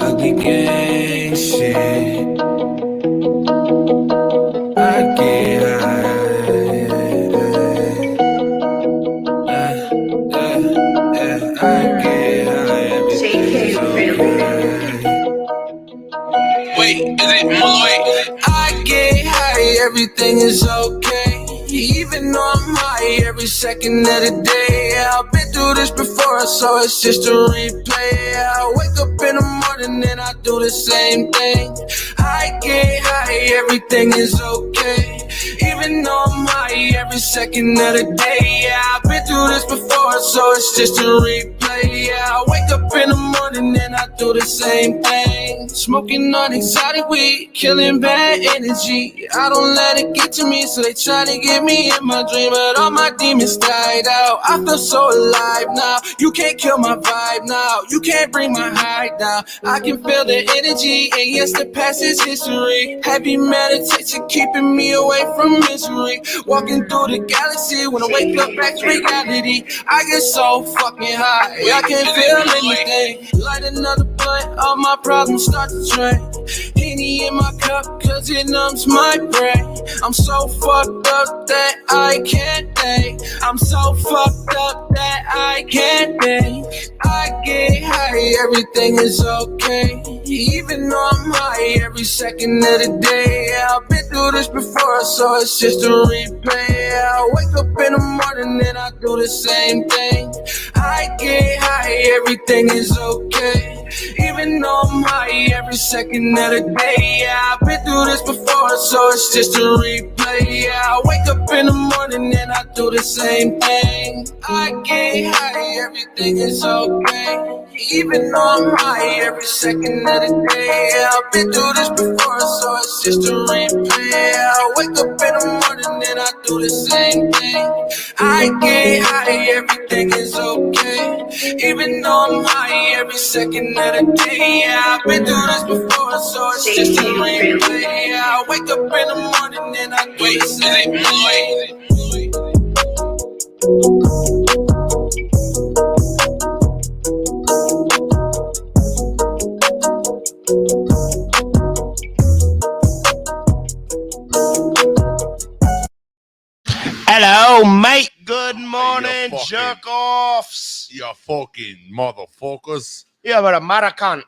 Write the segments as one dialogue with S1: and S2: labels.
S1: Ugly gang shit. I get Wait, is it Malloy? I get high, everything is okay. Even though I'm high every second of the day. I've been through this before, so it's just a replay. I wake up in the morning and I do the same thing. I get high, everything is okay. Even though I'm high every second of the day. Yeah, I've been through this before, so it's just a replay. Yeah, I wake up in the morning and I do the same thing. Smoking on exotic weed, killing bad energy. I don't let it get to me, so they try to get me in my dream, but all my demons died out. I feel so alive now. You can't kill my vibe now. You can't bring my high down. I can feel the energy, and yes, the past is history. Heavy meditation keeping me away from misery. Walking through the galaxy, when I wake up back to reality, I get so fucking high, I can't feel anything. Light another blunt, all my problems start to drain. Henny in my cup, cause it numbs my brain. I'm so fucked up that I can't think. I'm so fucked up that I can't think. I get high, everything is okay. Even though I'm high every second of the day. I've been through this before, so it's just a replay. I wake up in the morning and I do the same thing. I get high, everything is okay. Even though I'm high every second of the day. Yeah, I've been through this before, so it's just a replay. Yeah, I wake up in the morning and I do the same thing. I get high, everything is okay. Even though I'm high every second of the day. Yeah, I've been through this before, so it's just a replay. Yeah, I wake up in the morning and I do the same thing. I get high, everything is okay. Even though I'm high every second of the day. Yeah, I've been through this before, so it's just a replay. Yeah, I wake up in the morning and I do the same thing.
S2: Hello, mate. Good morning, jerk-offs.
S3: You fucking motherfuckers.
S2: Yeah, but a Maracan.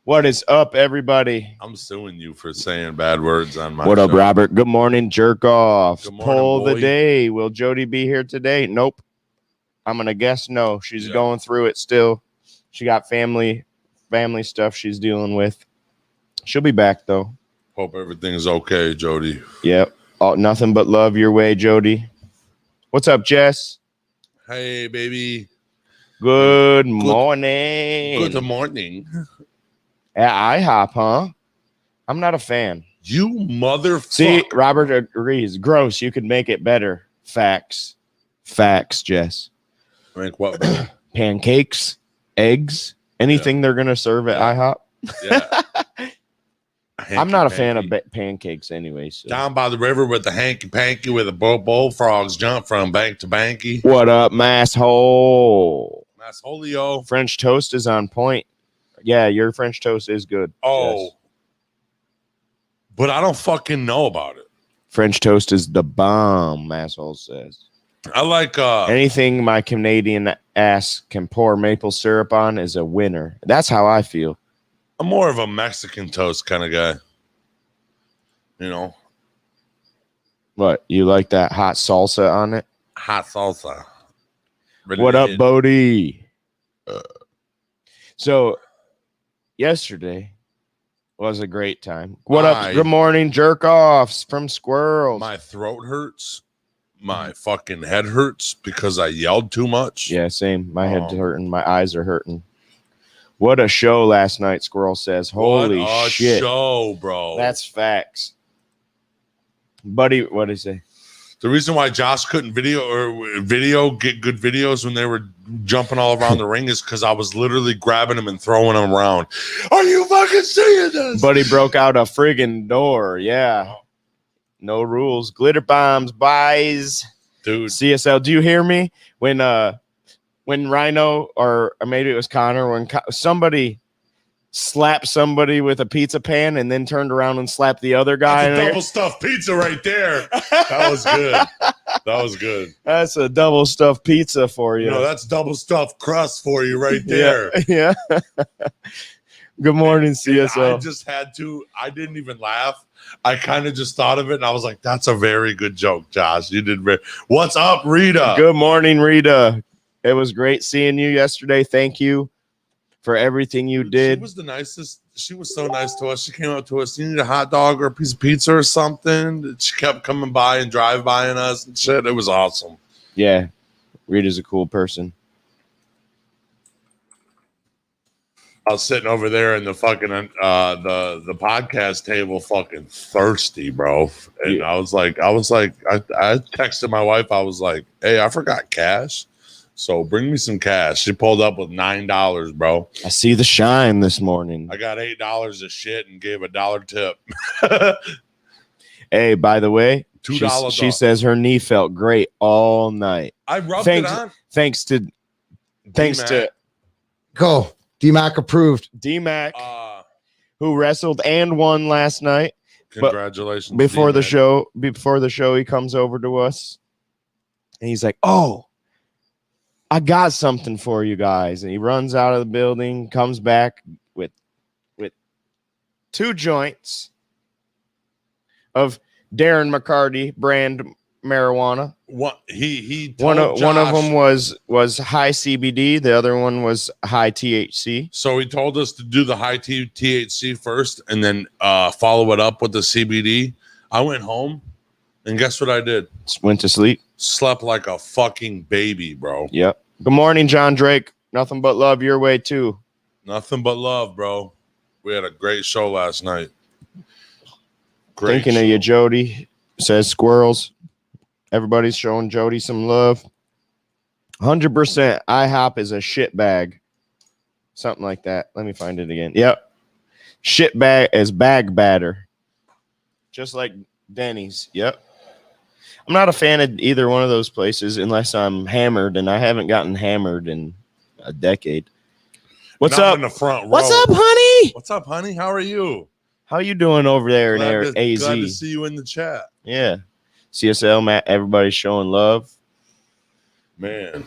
S2: What is up, everybody?
S3: I'm suing you for saying bad words on my
S2: What up,
S3: show.
S2: Robert? Good morning, jerk-offs.
S3: Good morning,
S2: Poll
S3: boy.
S2: the day. Will Jody be here today? Nope. I'm going to guess no. She's going through it still. She got family stuff she's dealing with. She'll be back, though.
S3: Hope everything's okay, Jody.
S2: Yep. Oh, nothing but love your way, Jody. What's up, Jess?
S3: Hey, baby.
S2: Good morning.
S3: Good morning.
S2: At IHOP, huh? I'm not a fan.
S3: You motherfucker.
S2: See, Robert agrees. Gross. You could make it better. Facts. Facts, Jess.
S3: Like what? Bro?
S2: Pancakes, eggs, anything they're going to serve at IHOP.
S3: Yeah.
S2: I'm not a fan of pancakes anyway. So.
S3: Down by the river with the hanky-panky where the bullfrogs jump from bank to banky.
S2: What up, masshole?
S3: Massholio.
S2: French toast is on point. Yeah, your French toast is good.
S3: Oh.
S2: Yes.
S3: But I don't fucking know about it.
S2: French toast is the bomb, masshole says.
S3: I like
S2: anything my Canadian ass can pour maple syrup on is a winner. That's how I feel.
S3: I'm more of a Mexican toast kind of guy. You know.
S2: What? You like that hot salsa on it?
S3: Hot salsa. Ready
S2: what up,
S3: hit.
S2: Bodie? So, yesterday was a great time. What up? Good morning, jerk-offs from Squirrels.
S3: My throat hurts. My fucking head hurts because I yelled too much.
S2: Yeah, same. My head's hurting. My eyes are hurting. What a show last night, Squirrel says. Holy shit.
S3: What a show, bro.
S2: That's facts. Buddy, what did he say?
S3: The reason why Josh couldn't get good videos when they were jumping all around the ring is because I was literally grabbing them and throwing them around. Are you fucking seeing this?
S2: Buddy broke out a friggin' door. Yeah. No rules. Glitter bombs, buys.
S3: Dude.
S2: CSL, do you hear me? When Rhino or maybe it was Connor, when somebody slapped somebody with a pizza pan and then turned around and slapped the other guy.
S3: That's a double stuffed pizza right there. That was good. That was good.
S2: That's a double stuffed pizza for you.
S3: No, that's double stuffed crust for you right there.
S2: Yeah. Good morning, CSL.
S3: I just had to. I didn't even laugh. I kind of just thought of it, and I was like, "That's a very good joke, Josh. You did very." What's up, Rita?
S2: Good morning, Rita. It was great seeing you yesterday. Thank you for everything you did.
S3: She was the nicest. She was so nice to us. She came up to us. You need a hot dog or a piece of pizza or something. She kept coming by and drive-bying us and shit. It was awesome.
S2: Yeah, Rita's a cool person.
S3: I was sitting over there in the fucking the podcast table, fucking thirsty, bro. And I was like, I texted my wife. I was like, "Hey, I forgot cash, so bring me some cash." She pulled up with $9, bro.
S2: I see the shine this morning.
S3: I got $8 of shit and gave a $1 tip.
S2: Hey, by the way,
S3: $2.
S2: She says her knee felt great all night.
S3: I rubbed it on.
S2: Thanks to
S4: Go. DMAC approved.
S2: DMAC, who wrestled and won last night.
S3: Congratulations.
S2: Before the
S3: DMAC.
S2: show, he comes over to us and he's like, "Oh, I got something for you guys." And he runs out of the building, comes back with 2 joints of Darren McCarty brand marijuana.
S3: What he
S2: One
S3: told
S2: of
S3: Josh-
S2: them was high CBD, the other one was high THC.
S3: So he told us to do the high THC first and then follow it up with the CBD. I went home and guess what I did?
S2: Went to sleep.
S3: Slept like a fucking baby, bro.
S2: Yep. Good morning, John Drake. Nothing but love your way too.
S3: Nothing but love, bro. We had a great show last night. Great
S2: Thinking
S3: show.
S2: of you, Jody. Says squirrels. Everybody's showing Jody some love. 100% IHOP is a shit bag. Something like that. Let me find it again. Yep. Shit bag is bag batter. Just like Denny's. Yep. I'm not a fan of either one of those places unless I'm hammered, and I haven't gotten hammered in a decade. What's
S3: Not
S2: up?
S3: in the front row.
S2: What's up, honey?
S3: What's up, honey? How are you?
S2: How you doing over there in
S3: Glad
S2: AZ?
S3: to see you in the chat.
S2: Yeah. CSL, Matt, everybody's showing love.
S3: Man.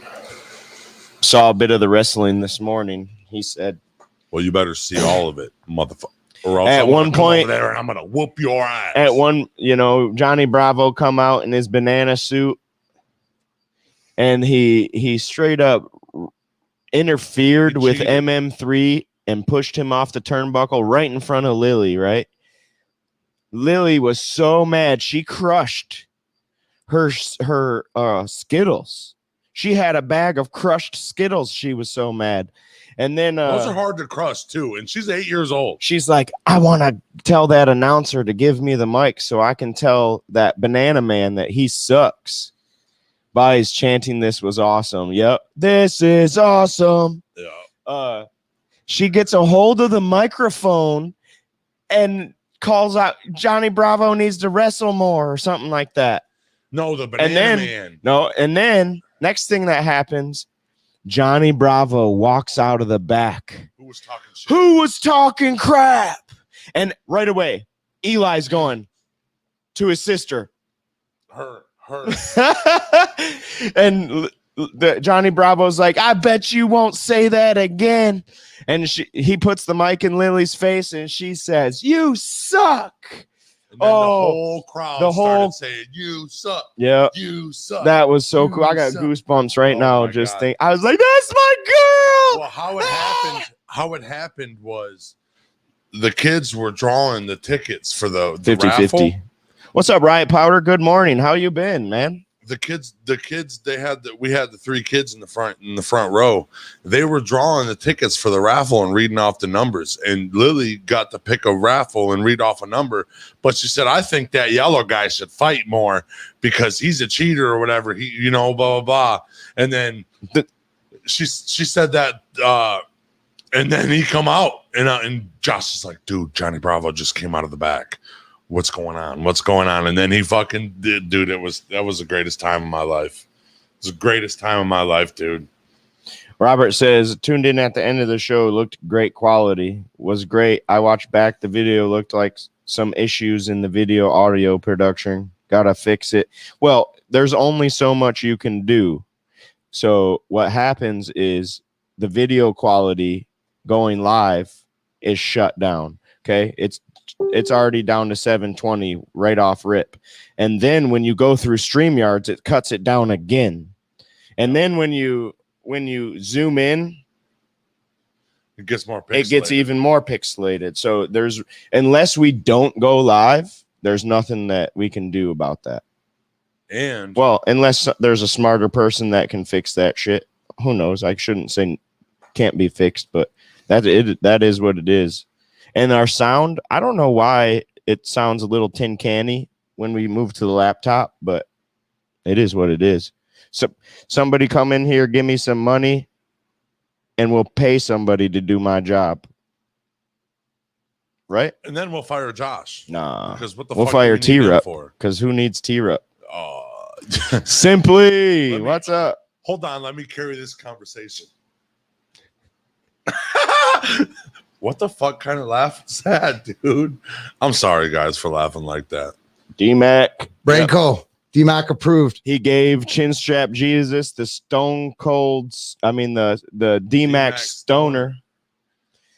S2: Saw a bit of the wrestling this morning. He said,
S3: Well, you better see all of it, motherfucker. Or else
S2: At
S3: I'm gonna
S2: one
S3: come
S2: point-
S3: over there and I'm gonna whoop your ass.
S2: at one, Johnny Bravo come out in his banana suit and he straight up interfered
S3: He
S2: with
S3: cheated.
S2: MM3 and pushed him off the turnbuckle right in front of Lily, right? Lily was so mad. She crushed her Skittles. She had a bag of crushed Skittles. She was so mad. And then
S3: Those are hard to crush too. And she's 8 years old.
S2: she's like, "I want to tell that announcer to give me the mic so I can tell that banana man that he sucks." Buys chanting, "This was awesome." Yep. This is awesome.
S3: Yeah.
S2: She gets a hold of the microphone and calls out, "Johnny Bravo needs to wrestle more," or something like that.
S3: No, the banana man.
S2: And then next thing that happens, Johnny Bravo walks out of the back.
S3: Who was talking shit?
S2: Who was talking crap? And right away, Eli's going to his sister.
S3: Her.
S2: And Johnny Bravo's like, "I bet you won't say that again." And he puts the mic in Lily's face and she says, "You suck."
S3: And then the whole crowd started saying, "You suck.
S2: Yeah.
S3: You suck."
S2: That was so
S3: You
S2: cool. I got
S3: suck.
S2: goosebumps right
S3: Oh
S2: now.
S3: my
S2: Just
S3: God.
S2: think, I was like, "That's my girl."
S3: Well, how it happened was the kids were drawing the tickets for the
S2: 50-50.
S3: raffle.
S2: What's up, Riot Powder? Good morning. How you been, man?
S3: The kids we had the 3 kids in the front row. They were drawing the tickets for the raffle and reading off the numbers. And Lily got to pick a raffle and read off a number, but she said, "I think that yellow guy should fight more because he's a cheater or whatever. He, blah blah blah." And then she said that, and then he come out and Josh is like, "Dude, Johnny Bravo just came out of the back. what's going on? What's going on? And then he fucking did, dude. That was the greatest time of my life. It was the greatest time of my life, dude.
S2: Robert says, tuned in at the end of the show, looked great quality, was great. I watched back the video, looked like some issues in the video audio production. Gotta fix it. Well, there's only so much you can do. So what happens is the video quality going live is shut down. Okay. It's already down to 720 right off rip. And then when you go through StreamYards, it cuts it down again. And then when you zoom in,
S3: it gets more pixelated.
S2: It gets even more pixelated. So unless we don't go live, there's nothing that we can do about that.
S3: And
S2: well, unless there's a smarter person that can fix that shit. Who knows? I shouldn't say can't be fixed, but that is what it is. And our sound, I don't know why it sounds a little tin canny when we move to the laptop, but it is what it is. So somebody come in here, give me some money, and we'll pay somebody to do my job. Right?
S3: And then we'll fire Josh.
S2: Nah.
S3: Because what the
S2: we'll
S3: fuck
S2: fire
S3: do we need him
S2: T-Rup
S3: for?
S2: Because who needs T-Rup? Simply. What's up?
S3: Hold on. Let me carry this conversation. What the fuck kind of laugh is that, dude? I'm sorry, guys, for laughing like that.
S2: D-Mac.
S4: Branko. D-Mac approved.
S2: He gave Chinstrap Jesus the Stone Cold, the D-Mac Stoner.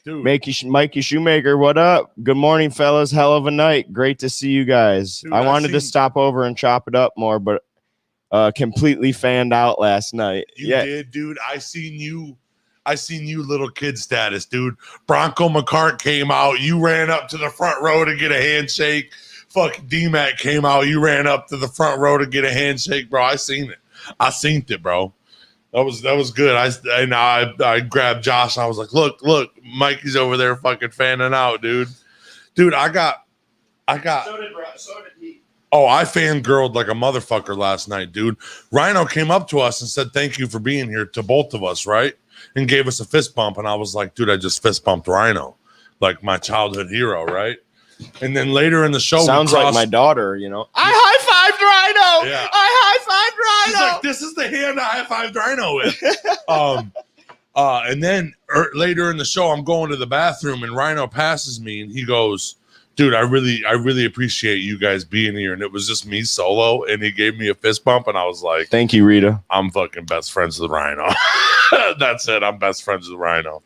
S3: Dude.
S2: Mikey Shoemaker, what up? Good morning, fellas. Hell of a night. Great to see you guys.
S3: Dude,
S2: I wanted to stop over and chop it up more, but completely fanned out last night.
S3: You did, dude. I seen you little kid status, dude. Bronco McCart came out. You ran up to the front row to get a handshake. Fucking D-Mac came out. You ran up to the front row to get a handshake, bro. I seen it, bro. That was good. I grabbed Josh. And I was like, look, Mikey's over there fucking fanning out, dude. Dude, I got. So did he. Oh, I fangirled like a motherfucker last night, dude. Rhino came up to us and said, thank you for being here to both of us, right? And gave us a fist bump. And I was like, dude, I just fist bumped Rhino. Like my childhood hero, right? And then later in the show,
S2: sounds like my daughter, you know. I high-fived Rhino.
S3: Yeah.
S2: I high-fived Rhino.
S3: She's like, this is the hand I high-fived Rhino with. And then later in the show, I'm going to the bathroom and Rhino passes me and he goes, dude, I really appreciate you guys being here. And it was just me solo. And he gave me a fist bump and I was like,
S2: thank you, Rita.
S3: I'm fucking best friends with Rhino. That's it. I'm best friends with Rhino.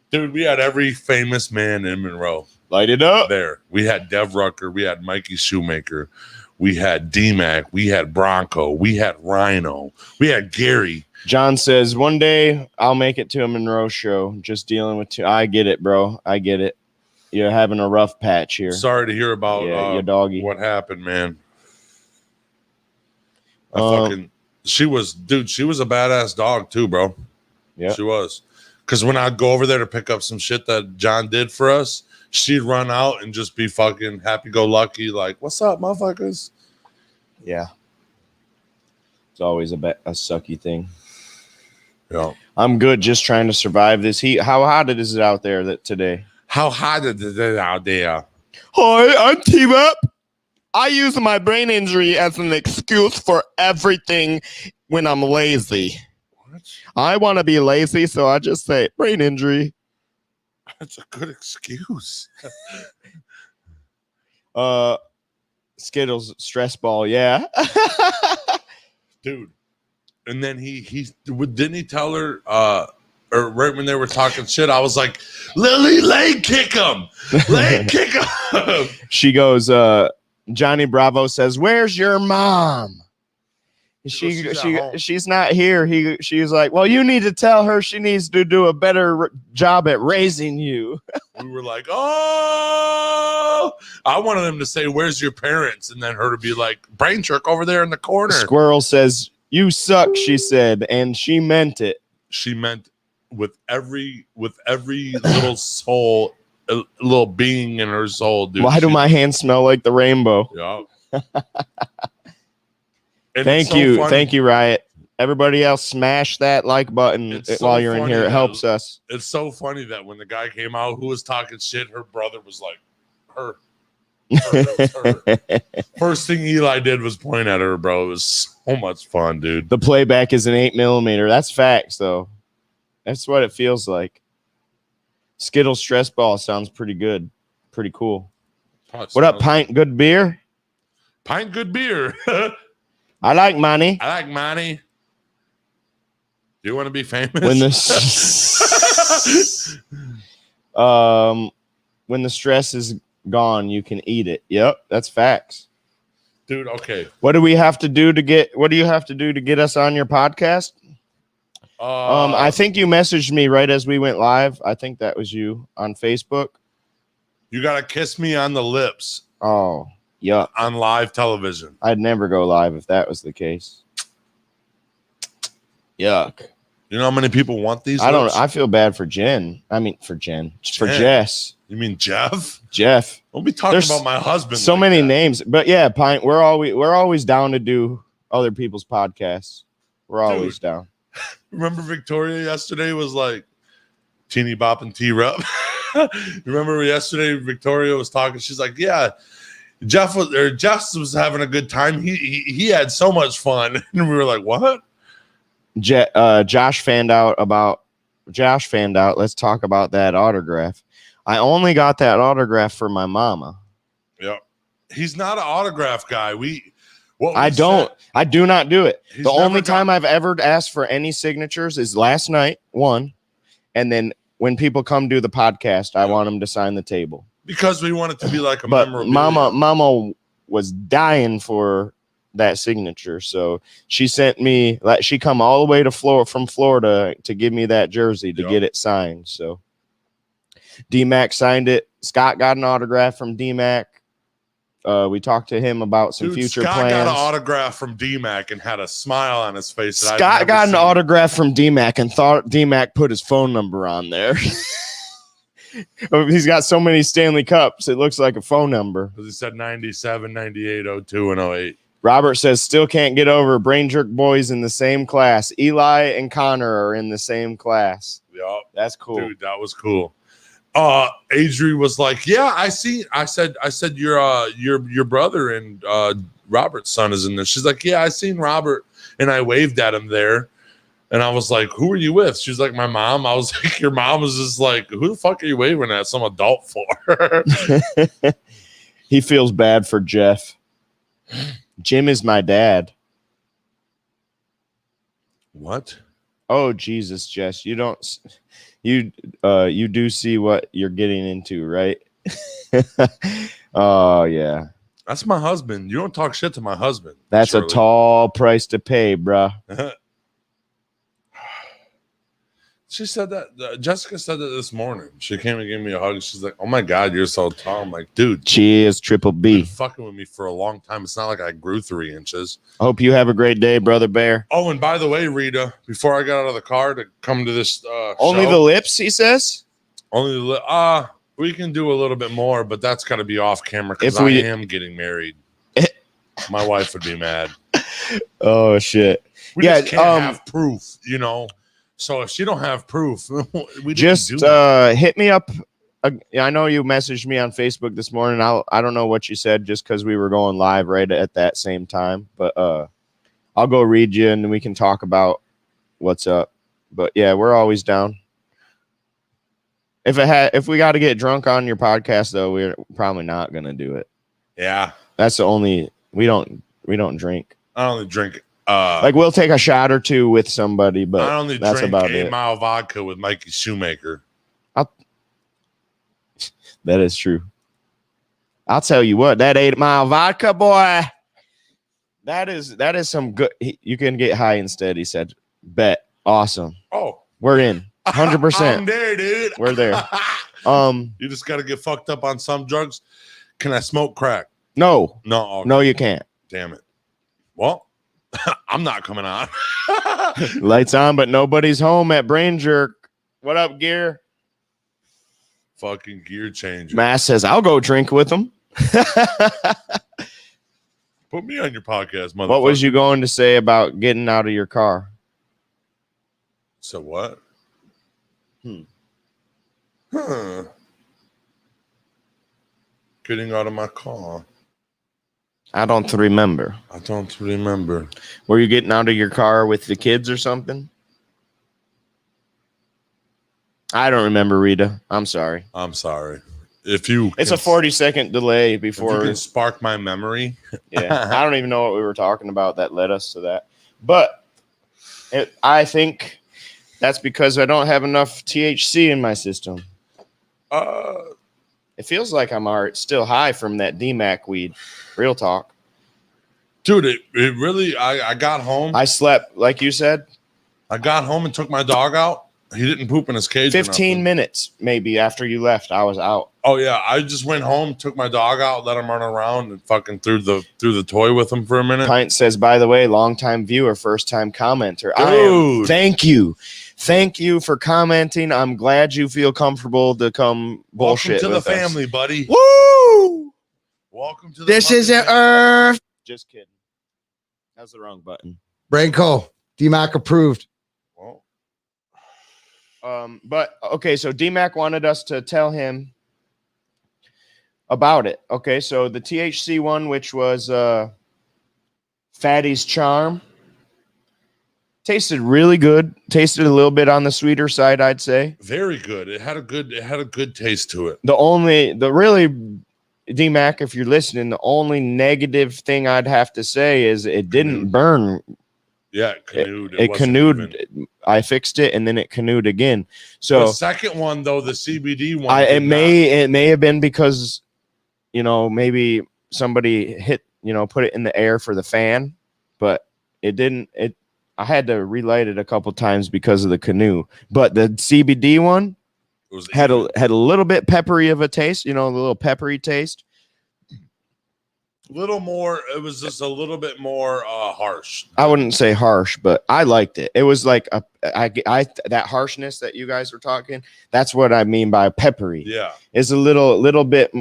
S3: Dude, we had every famous man in Monroe.
S2: Light it up.
S3: There. We had Dev Rucker. We had Mikey Shoemaker. We had D-Mac. We had Bronco. We had Rhino. We had Gary.
S2: John says, one day I'll make it to a Monroe show. Just dealing with I get it, bro. I get it. You're having a rough patch here.
S3: Sorry to hear about
S2: your doggy.
S3: What happened, man. She was a badass dog too, bro.
S2: Yeah.
S3: She was. Because when I'd go over there to pick up some shit that John did for us, she'd run out and just be fucking happy-go-lucky, like, what's up, motherfuckers?
S2: Yeah. It's always a sucky thing.
S3: Yeah.
S2: I'm good just trying to survive this heat. How hot is it out there today?
S3: How hot is it out there?
S2: Hi, I'm T-Rap. I use my brain injury as an excuse for everything when I'm lazy.
S3: What?
S2: I want to be lazy, so I just say brain injury.
S3: That's a good excuse.
S2: Skittles stress ball, yeah.
S3: Dude. And then he didn't he tell her or right when they were talking shit, I was like, Lily, leg kick him. Leg kick him.
S2: She goes, Johnny Bravo says, where's your mom? She's not here. She's like, well, you need to tell her she needs to do a better job at raising you.
S3: We were like, oh, I wanted them to say, where's your parents? And then her to be like, brain jerk over there in the corner.
S2: Squirrel says, you suck, she said, and she meant it.
S3: She meant with every little soul, a little being in her soul, dude.
S2: Why do my hands smell like the rainbow?
S3: Yeah.
S2: Thank you, Riot. Everybody else, smash that like button while you're in here. It helps us.
S3: It's so funny that when the guy came out who was talking shit, her brother was like, her. It was her. First thing Eli did was point at her, bro. It was so much fun, dude.
S2: The playback is an 8mm. That's facts, though. That's what it feels like. Skittles stress ball sounds pretty good. Pretty cool. What up, Pint? Good beer?
S3: Pint good beer.
S2: I like money.
S3: I like money. Do you want to be famous?
S2: When the when the stress is gone, you can eat it. Yep, that's facts.
S3: Dude, okay.
S2: What do we have to do to get what do you have to do to get us on your podcast? I think you messaged me right as we went live. I think that was you on Facebook.
S3: You gotta kiss me on the lips.
S2: Oh, yuck.
S3: On live television.
S2: I'd never go live if that was the case. Yuck.
S3: You know how many people want these?
S2: I feel bad for Jen. I mean, for Jess.
S3: You mean Jeff?
S2: Jeff.
S3: Don't be talking about my husband.
S2: So many names, but yeah, Pint. We're always down to do other people's podcasts. We're always down.
S3: Remember Victoria yesterday was like teeny bop and T-Rup. Remember yesterday Victoria was talking. She's like, yeah, Jeff was having a good time. He had so much fun, and we were like, what?
S2: Josh fanned out. Let's talk about that autograph. I only got that autograph for my mama.
S3: Yep. He's not an autograph guy.
S2: I do not do it. The only time I've ever asked for any signatures is last night, one, and then when people come do the podcast, I want them to sign the table.
S3: Because we want it to be like a memorabilia.
S2: Mama was dying for that signature, so she sent me. She come all the way to from Florida to give me that jersey to get it signed. So D-Mac signed it. Scott got an autograph from D-Mac. We talked to him about some future
S3: Scott
S2: plans.
S3: Scott got an autograph from D-Mac and had a smile on his face.
S2: Scott got an autograph from D-Mac and thought D-Mac put his phone number on there. He's got so many Stanley Cups, it looks like a phone number.
S3: He said 97, 98, 02, and 08.
S2: Robert says, still can't get over Brain Jerk boys in the same class. Eli and Connor are in the same class.
S3: Yep.
S2: That's cool.
S3: Dude, that was cool. Adri was like, yeah, I said your brother and Robert's son is in there. She's like, yeah, I seen Robert and I waved at him there. And I was like, who are you with? She's like, my mom. I was like, your mom was just like, who the fuck are you waving at? Some adult for?
S2: He feels bad for Jeff. Jim is my dad.
S3: What?
S2: Oh, Jesus, Jess. You do see what you're getting into, right? Oh, yeah.
S3: That's my husband. You don't talk shit to my husband.
S2: That's
S3: Shirley.
S2: A tall price to pay, bruh.
S3: She said that. Jessica said that this morning. She came and gave me a hug. She's like, "Oh my God, you're so tall." I'm like, "Dude,
S2: cheers, Triple B.
S3: You've been fucking with me for a long time. It's not like I grew 3 inches."
S2: I hope you have a great day, Brother Bear.
S3: Oh, and by the way, Rita, before I got out of the car to come to this,
S2: only
S3: show,
S2: the lips, he says.
S3: Only the lips. We can do a little bit more, but that's got to be off camera because I am getting married. My wife would be mad.
S2: Oh shit!
S3: We just can't have proof, you know. So if she don't have proof, we
S2: just hit me up. I know you messaged me on Facebook this morning. I don't know what you said just because we were going live right at that same time. But I'll go read you and we can talk about what's up. But yeah, we're always down. If we got to get drunk on your podcast though, we're probably not gonna do it.
S3: Yeah,
S2: that's the only we don't drink.
S3: I only drink.
S2: Like we'll take a shot or two with somebody, but
S3: I only
S2: that's
S3: drink
S2: about
S3: 8
S2: it.
S3: Mile vodka with Mikey Shoemaker.
S2: That is true. I'll tell you what, that 8 Mile vodka, boy, that is some good. You can get high instead. He said, "Bet, awesome."
S3: Oh,
S2: we're in 100%.
S3: I'm there, dude.
S2: We're there.
S3: You just got to get fucked up on some drugs. Can I smoke crack?
S2: No,
S3: okay.
S2: No, you can't.
S3: Damn it. Well. I'm not coming on.
S2: Lights on, but nobody's home at Brain Jerk. What up, Gear?
S3: Fucking gear changer.
S2: Mass says, I'll go drink with him.
S3: Put me on your podcast, motherfucker.
S2: What was you going to say about getting out of your car?
S3: So what?
S2: Huh.
S3: getting out of my car?
S2: I don't remember.
S3: I don't remember.
S2: Were you getting out of your car with the kids or something? I don't remember, Rita. I'm sorry.
S3: I'm sorry. If you,
S2: It's a 40-second delay
S3: if
S2: before.
S3: you can spark my memory.
S2: Yeah, I don't even know what we were talking about that led us to that. But I think that's because I don't have enough THC in my system. It feels like I'm still high from that DMAC weed. Real talk.
S3: Dude, it really, I got home.
S2: I slept, like you said.
S3: I got home and took my dog out. He didn't poop in his cage.
S2: 15 minutes maybe after you left, I was out.
S3: Oh yeah, I just went home, took my dog out, let him run around, and fucking threw the toy with him for a minute.
S2: Pint says, by the way, long-time viewer, first-time commenter.
S3: Dude.
S2: Thank you for commenting. I'm glad you feel comfortable to come bullshit
S3: Welcome to
S2: with
S3: the
S2: us.
S3: family, buddy.
S2: Woo!
S3: Welcome to the
S4: This is
S3: fucking
S4: an
S3: family.
S4: Earth.
S2: Just kidding. That's the wrong button.
S4: Branco, DMAC approved.
S3: Well,
S2: But okay, so DMAC wanted us to tell him about it. Okay, so the THC one, which was Fatty's Charm, tasted really good. Tasted a little bit on the sweeter side, I'd say.
S3: very good. It had a good taste to it.
S2: The really DMAC, if you're listening, the only negative thing I'd have to say is it didn't burn.
S3: Yeah, it canoed.
S2: It
S3: wasn't
S2: canoed.
S3: even.
S2: I fixed it and then it canoed again.
S3: The
S2: So
S3: second one, though, the CBD one,
S2: it
S3: did
S2: may have been because, maybe somebody put it in the air for the fan, but it didn't. I had to relight it a couple times because of the canoe. But the CBD one
S3: not. It was
S2: had
S3: even.
S2: a little bit peppery of a taste, a little peppery taste.
S3: Little more. It was just a little bit more harsh.
S2: I wouldn't say harsh, but I liked it. It was like that harshness that you guys were talking. That's what I mean by peppery.
S3: Yeah,
S2: It's a little bit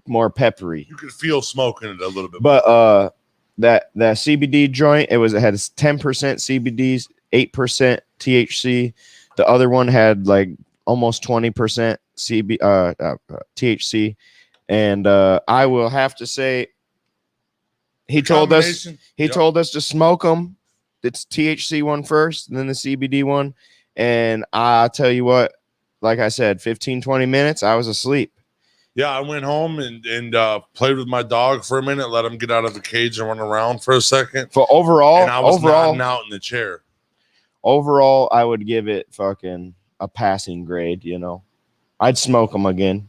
S2: more peppery.
S3: you could feel smoking it a little bit.
S2: But that CBD joint, it had 10% CBD, 8% THC. The other one had like almost 20% THC, and I will have to say, he told us to smoke them. It's THC one first, and then the CBD one. And I tell you what, like I said, 15-20 minutes, I was asleep.
S3: Yeah, I went home and played with my dog for a minute, let him get out of the cage and run around for a second.
S2: For overall,
S3: And I was nodding out in the chair.
S2: Overall, I would give it fucking a passing grade. I'd smoke them again.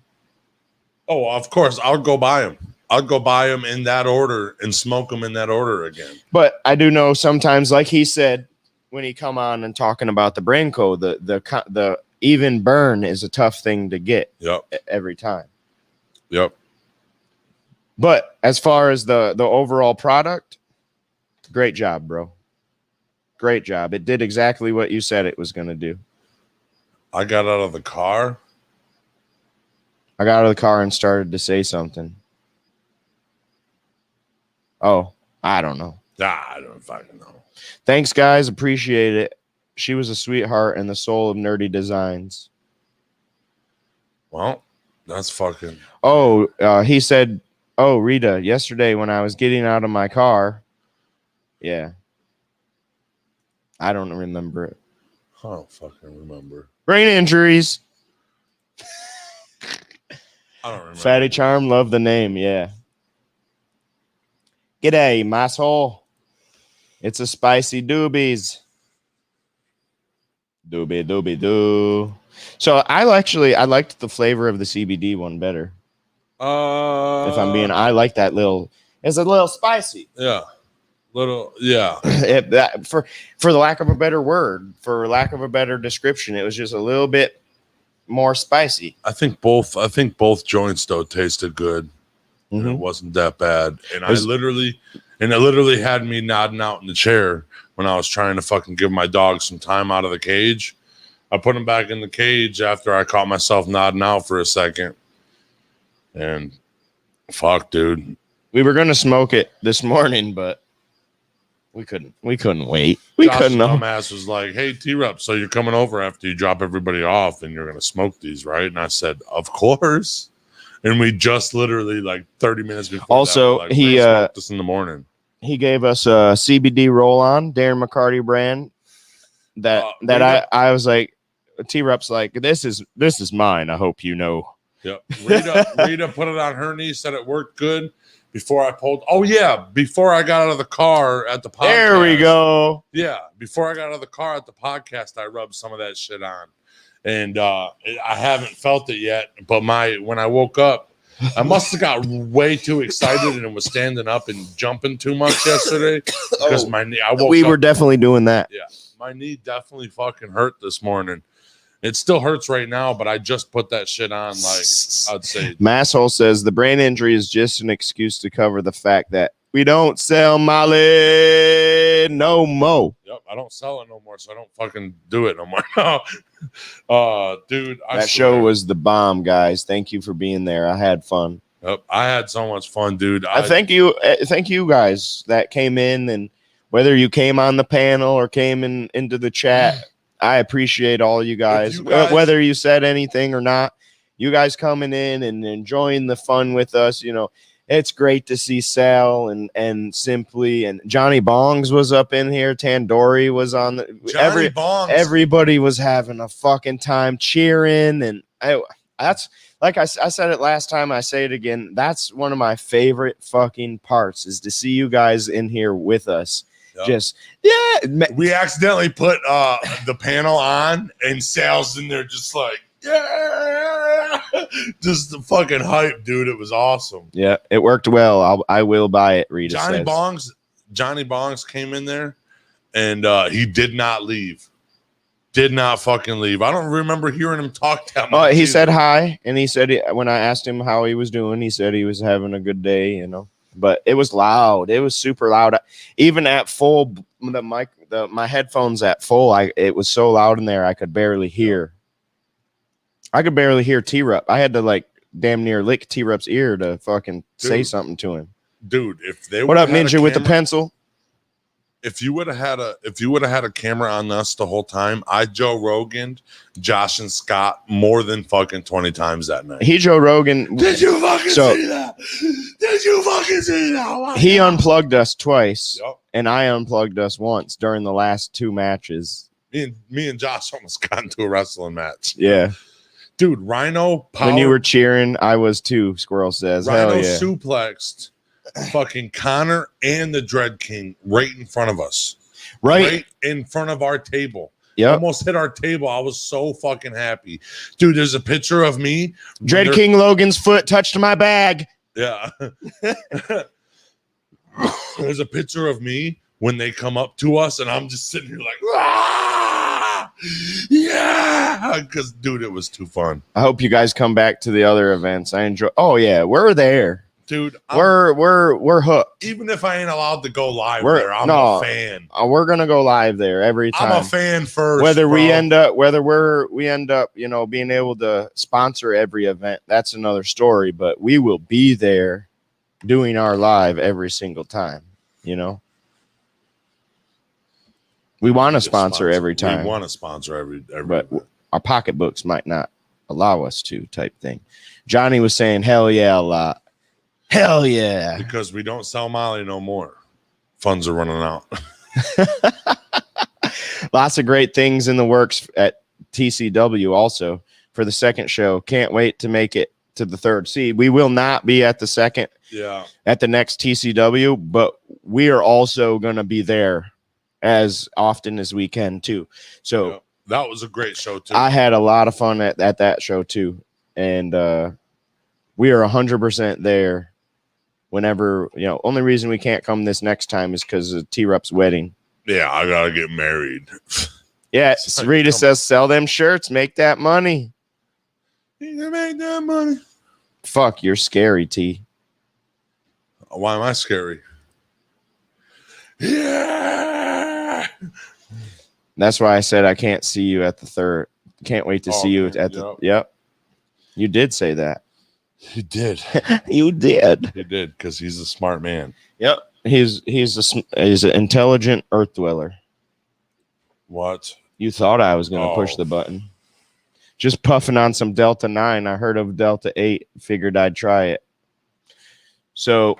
S3: Oh, of course, I'll go buy them. I'll go buy them in that order and smoke them in that order again.
S2: But I do know sometimes, like he said, when he come on and talking about the Branco, the even burn is a tough thing to get.
S3: Yep.
S2: Every time.
S3: Yep.
S2: But as far as the overall product, great job, bro. Great job. It did exactly what you said it was going to do.
S3: I got out of the car.
S2: I got out of the car and started to say something. Oh, I don't know.
S3: I don't fucking know.
S2: Thanks, guys. Appreciate it. She was a sweetheart and the soul of nerdy designs.
S3: Well, that's fucking.
S2: Oh, he said, oh, Rita, yesterday when I was getting out of my car. Yeah. I don't remember it.
S3: I don't fucking remember.
S2: Brain injuries.
S3: I don't remember.
S2: Fatty Charm, love the name. Yeah. G'day, masshole. It's a spicy doobies. Doobie doo. So I liked the flavor of the CBD one better. If I'm being, I like that it's a little spicy.
S3: Yeah. Little, yeah.
S2: For the lack of a better word, for lack of a better description, it was just a little bit more spicy.
S3: I think both joints though tasted good. And it wasn't that bad. And it literally had me nodding out in the chair when I was trying to fucking give my dog some time out of the cage. I put him back in the cage after I caught myself nodding out for a second. And fuck, dude.
S2: We were gonna smoke it this morning, but we couldn't wait. We
S3: Josh's
S2: couldn't.
S3: Dumbass was like, "Hey, T-Rep, so you're coming over after you drop everybody off, and you're gonna smoke these, right?" And I said, "Of course." And we just literally like 30 minutes before.
S2: Also,
S3: that,
S2: he
S3: smoked this in the morning.
S2: He gave us a CBD roll on, Darren McCarty brand. I was like, T-Rup's like, this is mine. I hope you know.
S3: Yep. Rita put it on her knee, said it worked good before I pulled. Oh yeah, before I got out of the car at the podcast.
S2: There we go.
S3: Yeah, before I got out of the car at the podcast, I rubbed some of that shit on, and I haven't felt it yet. But when I woke up, I must have got way too excited and was standing up and jumping too much yesterday because my knee.
S2: We were definitely doing that.
S3: Yeah, my knee definitely fucking hurt this morning. It still hurts right now, but I just put that shit on. Like I'd say,
S2: Masshole says the brain injury is just an excuse to cover the fact that we don't sell Molly no more.
S3: Yep, I don't sell it no more, so I don't fucking do it no more. Dude,
S2: that show was the bomb, guys. Thank you for being there. I had fun.
S3: Yep, I had so much fun, dude.
S2: Thank you guys that came in, and whether you came on the panel or came into the chat, I appreciate all you guys. Whether you said anything or not, you guys coming in and enjoying the fun with us, you know. It's great to see Sal and Simply and Johnny Bongs was up in here. Tandori was on everybody was having a fucking time cheering, and that's like I said it last time. I say it again. That's one of my favorite fucking parts is to see you guys in here with us. Yep. Just
S3: we accidentally put the panel on, and Sal's in there just like. Yeah, just the fucking hype, dude. It was awesome.
S2: Yeah, it worked well. I will buy it. Rita
S3: Johnny
S2: says.
S3: Bongs came in there, and he did not leave. Did not fucking leave. I don't remember hearing him talk that much.
S2: He said hi, and he said when I asked him how he was doing, he said he was having a good day. You know, but it was loud. It was super loud. Even at full, my headphones at full. It was so loud in there I could barely hear. I could barely hear T-Rup. I had to like damn near lick T-Rup's ear to fucking say something to him.
S3: Dude, if they
S2: what up, Ninja with the pencil?
S3: If you would have had a camera on us the whole time, I Joe Rogan, Josh and Scott more than fucking 20 times that night.
S2: He Joe Rogan.
S3: Did you fucking see that? Did you fucking see that?
S2: He unplugged us twice, and I unplugged us once during the last two matches.
S3: Me and Josh almost got into a wrestling match.
S2: Yeah.
S3: Dude, Rhino power.
S2: When you were cheering, I was too, Squirrel says.
S3: Rhino
S2: Hell yeah.
S3: suplexed fucking Connor and the Dread King right in front of us.
S2: Right
S3: in front of our table.
S2: Yeah.
S3: Almost hit our table. I was so fucking happy. Dude, there's a picture of me.
S2: Dread King Logan's foot touched my bag.
S3: Yeah. There's a picture of me when they come up to us, and I'm just sitting here like, ah! Yeah, because dude, it was too fun.
S2: I hope you guys come back to the other events. I enjoy. Oh yeah, we're there,
S3: dude.
S2: We're hooked.
S3: Even if I ain't allowed to go live there, I'm a fan.
S2: We're gonna go live there every time.
S3: I'm a fan first.
S2: Whether we end up, you know, being able to sponsor every event, that's another story. But we will be there, doing our live every single time. You know. We want to sponsor every time.
S3: We want to sponsor every
S2: but our pocketbooks might not allow us to type thing. Johnny was saying, hell yeah, a lot. Hell yeah.
S3: Because we don't sell Molly no more. Funds are running out.
S2: Lots of great things in the works at TCW also for the second show. Can't wait to make it to the third seed. We will not be at the second, at the next TCW, but we are also going to be there as often as we can too. So
S3: that was a great show too.
S2: I had a lot of fun at that show too. And we are 100% there whenever, you know, only reason we can't come this next time is because of T-Rup's wedding.
S3: Yeah, I gotta get married.
S2: Yeah, Rita says sell them shirts, make that money.
S3: You can make that money.
S2: Fuck, you're scary, T.
S3: Why am I scary? Yeah.
S2: That's why I said I can't see you at the third. Can't wait to see you at the. Yep. You did say that.
S3: You did.
S2: You did.
S3: He did because he's a smart man.
S2: Yep. He's an intelligent earth dweller.
S3: What?
S2: You thought I was going to push the button. Just puffing on some Delta 9. I heard of Delta 8. Figured I'd try it. So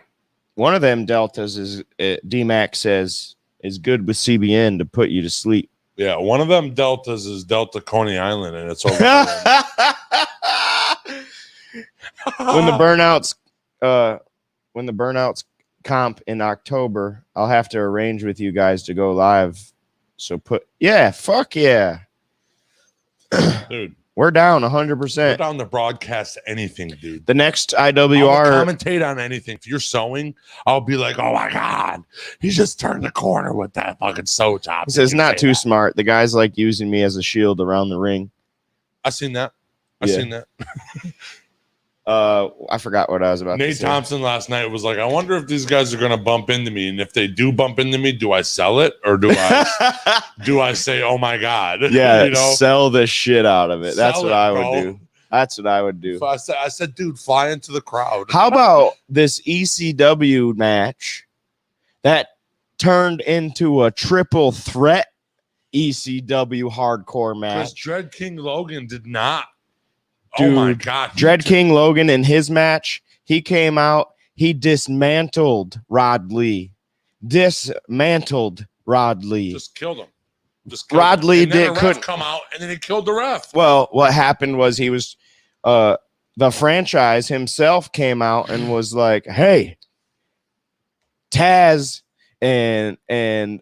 S2: one of them Deltas is, D-Mac says, is good with CBN to put you to sleep.
S3: Yeah, one of them Deltas is Delta Coney Island, and it's over.
S2: When the burnouts comp in October, I'll have to arrange with you guys to go live. So fuck yeah.
S3: Dude,
S2: We're down
S3: we're
S2: 100%.
S3: down to broadcast anything, dude.
S2: The next
S3: I'll
S2: IWR
S3: commentate on anything. If you're sewing, I'll be like, oh my God, he just turned the corner with that fucking sew job.
S2: He says not too smart. The guys like using me as a shield around the ring.
S3: I seen that.
S2: I forgot what I was about to
S3: Nate
S2: say.
S3: Thompson last night was like, I wonder if these guys are gonna bump into me, and if they do bump into me, do I sell it or do I say, oh my God?
S2: Yeah, sell the shit out of it. That's
S3: Sell
S2: what
S3: it,
S2: I
S3: bro.
S2: would do. That's what I would do.
S3: So I said, dude, fly into the crowd.
S2: How about this ECW match that turned into a triple threat ECW hardcore
S3: Because
S2: match?
S3: Dread King Logan did not.
S2: Dude,
S3: oh my God.
S2: Dread King Logan in his match, he came out, he dismantled Rod Lee.
S3: Just killed him.
S2: Rod Lee
S3: and then
S2: couldn't
S3: come out, and then he killed the ref.
S2: Well, what happened was he was the franchise himself came out and was like, "Hey, Taz and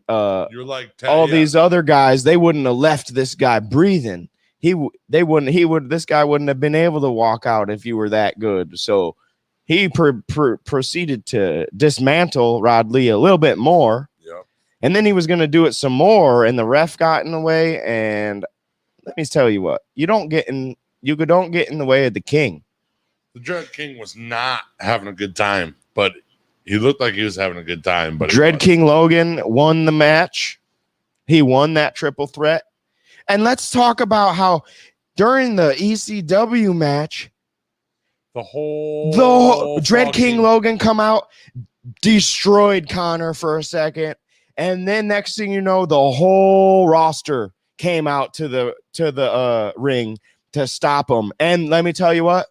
S3: You're like
S2: all these other guys, they wouldn't have left this guy breathing. This guy wouldn't have been able to walk out if you were that good." So he proceeded to dismantle Rod Lee a little bit more.
S3: Yep.
S2: And then he was going to do it some more, and the ref got in the way. And let me tell you what, you don't get in the way of the king.
S3: The Dread King was not having a good time, but he looked like he was having a good time. But
S2: Dread King Logan won the match. He won that triple threat. And let's talk about how during the ECW match,
S3: the whole
S2: Dread King Logan come out, destroyed Connor for a second, and then next thing you know, the whole roster came out to the ring to stop him. And let me tell you what,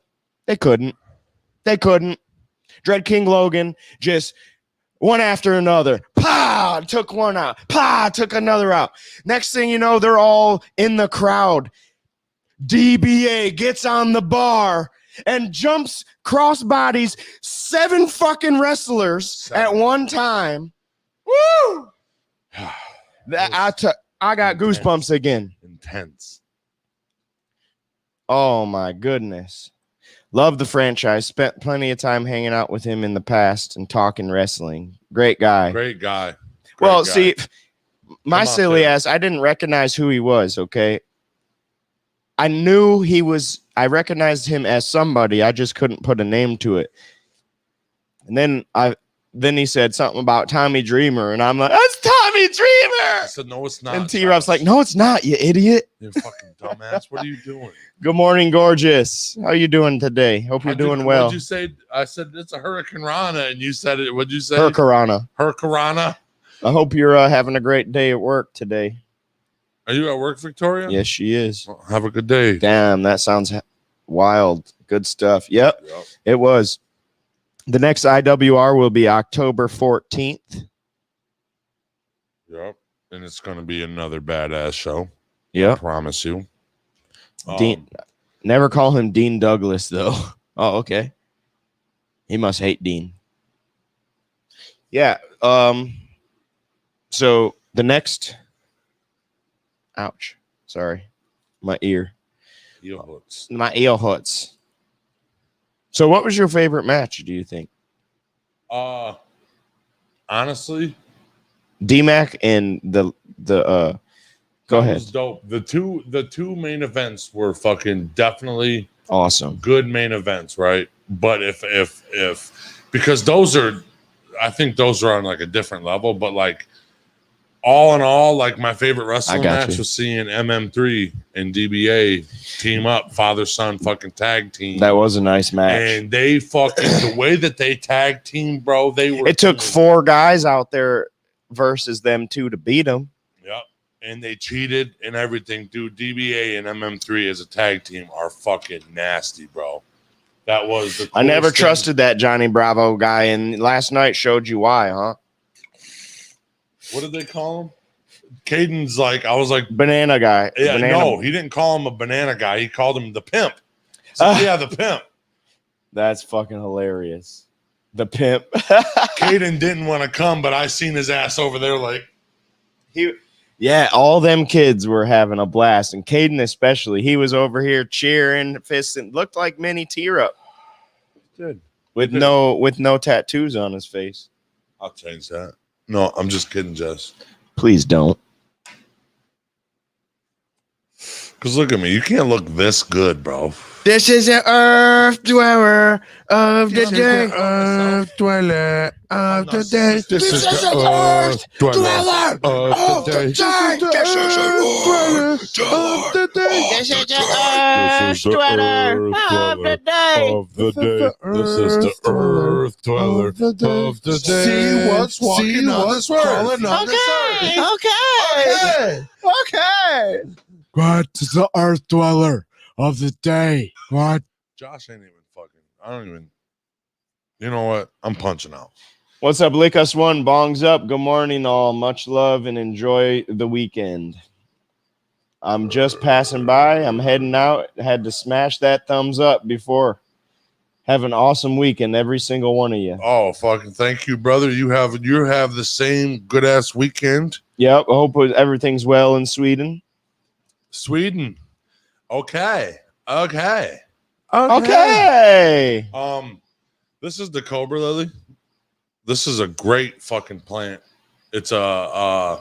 S2: they couldn't. Dread King Logan just one after another, took one out, took another out. Next thing you know, they're all in the crowd. DBA gets on the bar and jumps crossbodies 7 fucking wrestlers at one time. Woo! I got goosebumps again.
S3: Intense.
S2: Oh my goodness. Love the franchise. Spent plenty of time hanging out with him in the past and talking wrestling. Great guy. See, my silly ass, I didn't recognize who he was, okay? I knew I recognized him as somebody. I just couldn't put a name to it. And then he said something about Tommy Dreamer, and I'm like, that's Tommy Dreamer.
S3: I said, no, it's not.
S2: And T-Rob's like, no, it's not, you idiot.
S3: You fucking dumbass. What are you doing?
S2: Good morning, gorgeous. How you doing today? Hope you're doing well.
S3: What'd you say? I said, it's a Hurricane Rana, and you said it. What'd you say?
S2: Hurricanrana.
S3: Hurricanrana.
S2: I hope you're having a great day at work today.
S3: Are you at work, Victoria?
S2: Yes, she is.
S3: Well, have a good day.
S2: Damn, that sounds wild. Good stuff. Yep. It was. The next IWR will be October 14th.
S3: Yep. And it's going to be another badass show.
S2: Yep.
S3: I promise you.
S2: Dean, never call him Dean Douglas, though. Oh, okay. He must hate Dean. Yeah. So the next. Ouch. Sorry. My ear. My ear hurts. So what was your favorite match, do you think?
S3: Honestly,
S2: D-Mac and the go ahead.
S3: Was dope. The two main events were fucking definitely
S2: awesome.
S3: Good main events, right? But if because those are, I think those are on like a different level, but like all in all, like my favorite wrestling match was seeing MM3 and DBA team up, father-son fucking tag team.
S2: That was a nice match.
S3: And they fucking, the way that they tag team, bro, they were.
S2: It took 4 guys out there versus them 2 to beat them.
S3: Yep. and they cheated and everything. Dude, DBA and MM3 as a tag team are fucking nasty, bro. That was the
S2: I never
S3: coolest thing.
S2: trusted that Johnny Bravo guy, and last night showed you why, huh?
S3: What did they call him? Caden's like, I was like,
S2: Banana guy.
S3: yeah,
S2: Banana.
S3: no, he didn't call him a banana guy. He called him the pimp. So, yeah, the pimp.
S2: That's fucking hilarious. The pimp.
S3: Caden didn't want to come, but I seen his ass over there like.
S2: Yeah, all them kids were having a blast, and Caden especially. He was over here cheering, fisting. Looked like mini tear-up.
S3: Good.
S2: With no tattoos on his face.
S3: I'll change that. No, I'm just kidding, Jess.
S2: Please don't.
S3: Because look at me. You can't look this good, bro.
S2: This is an earth dweller of the day.
S3: Earth dweller of the day.
S4: This is the earth dweller of the day.
S2: This is the earth dweller of the day.
S3: This is the earth dweller of the day.
S4: See what's walking on this earth.
S3: crawling on this earth.
S2: Okay.
S4: What is the earth dweller of the day? What?
S3: Josh ain't even fucking. I don't even. You know what? I'm punching out.
S2: What's up, Lick Us One? Bongs up. Good morning, all. Much love and enjoy the weekend. I'm just passing by. I'm heading out. Had to smash that thumbs up before. Have an awesome weekend, every single one of you.
S3: Oh, fucking thank you, brother. You have the same good ass weekend.
S2: Yep. I hope everything's well in Sweden.
S3: Sweden. Okay. This is the Cobra Lily. This is a great fucking plant. It's the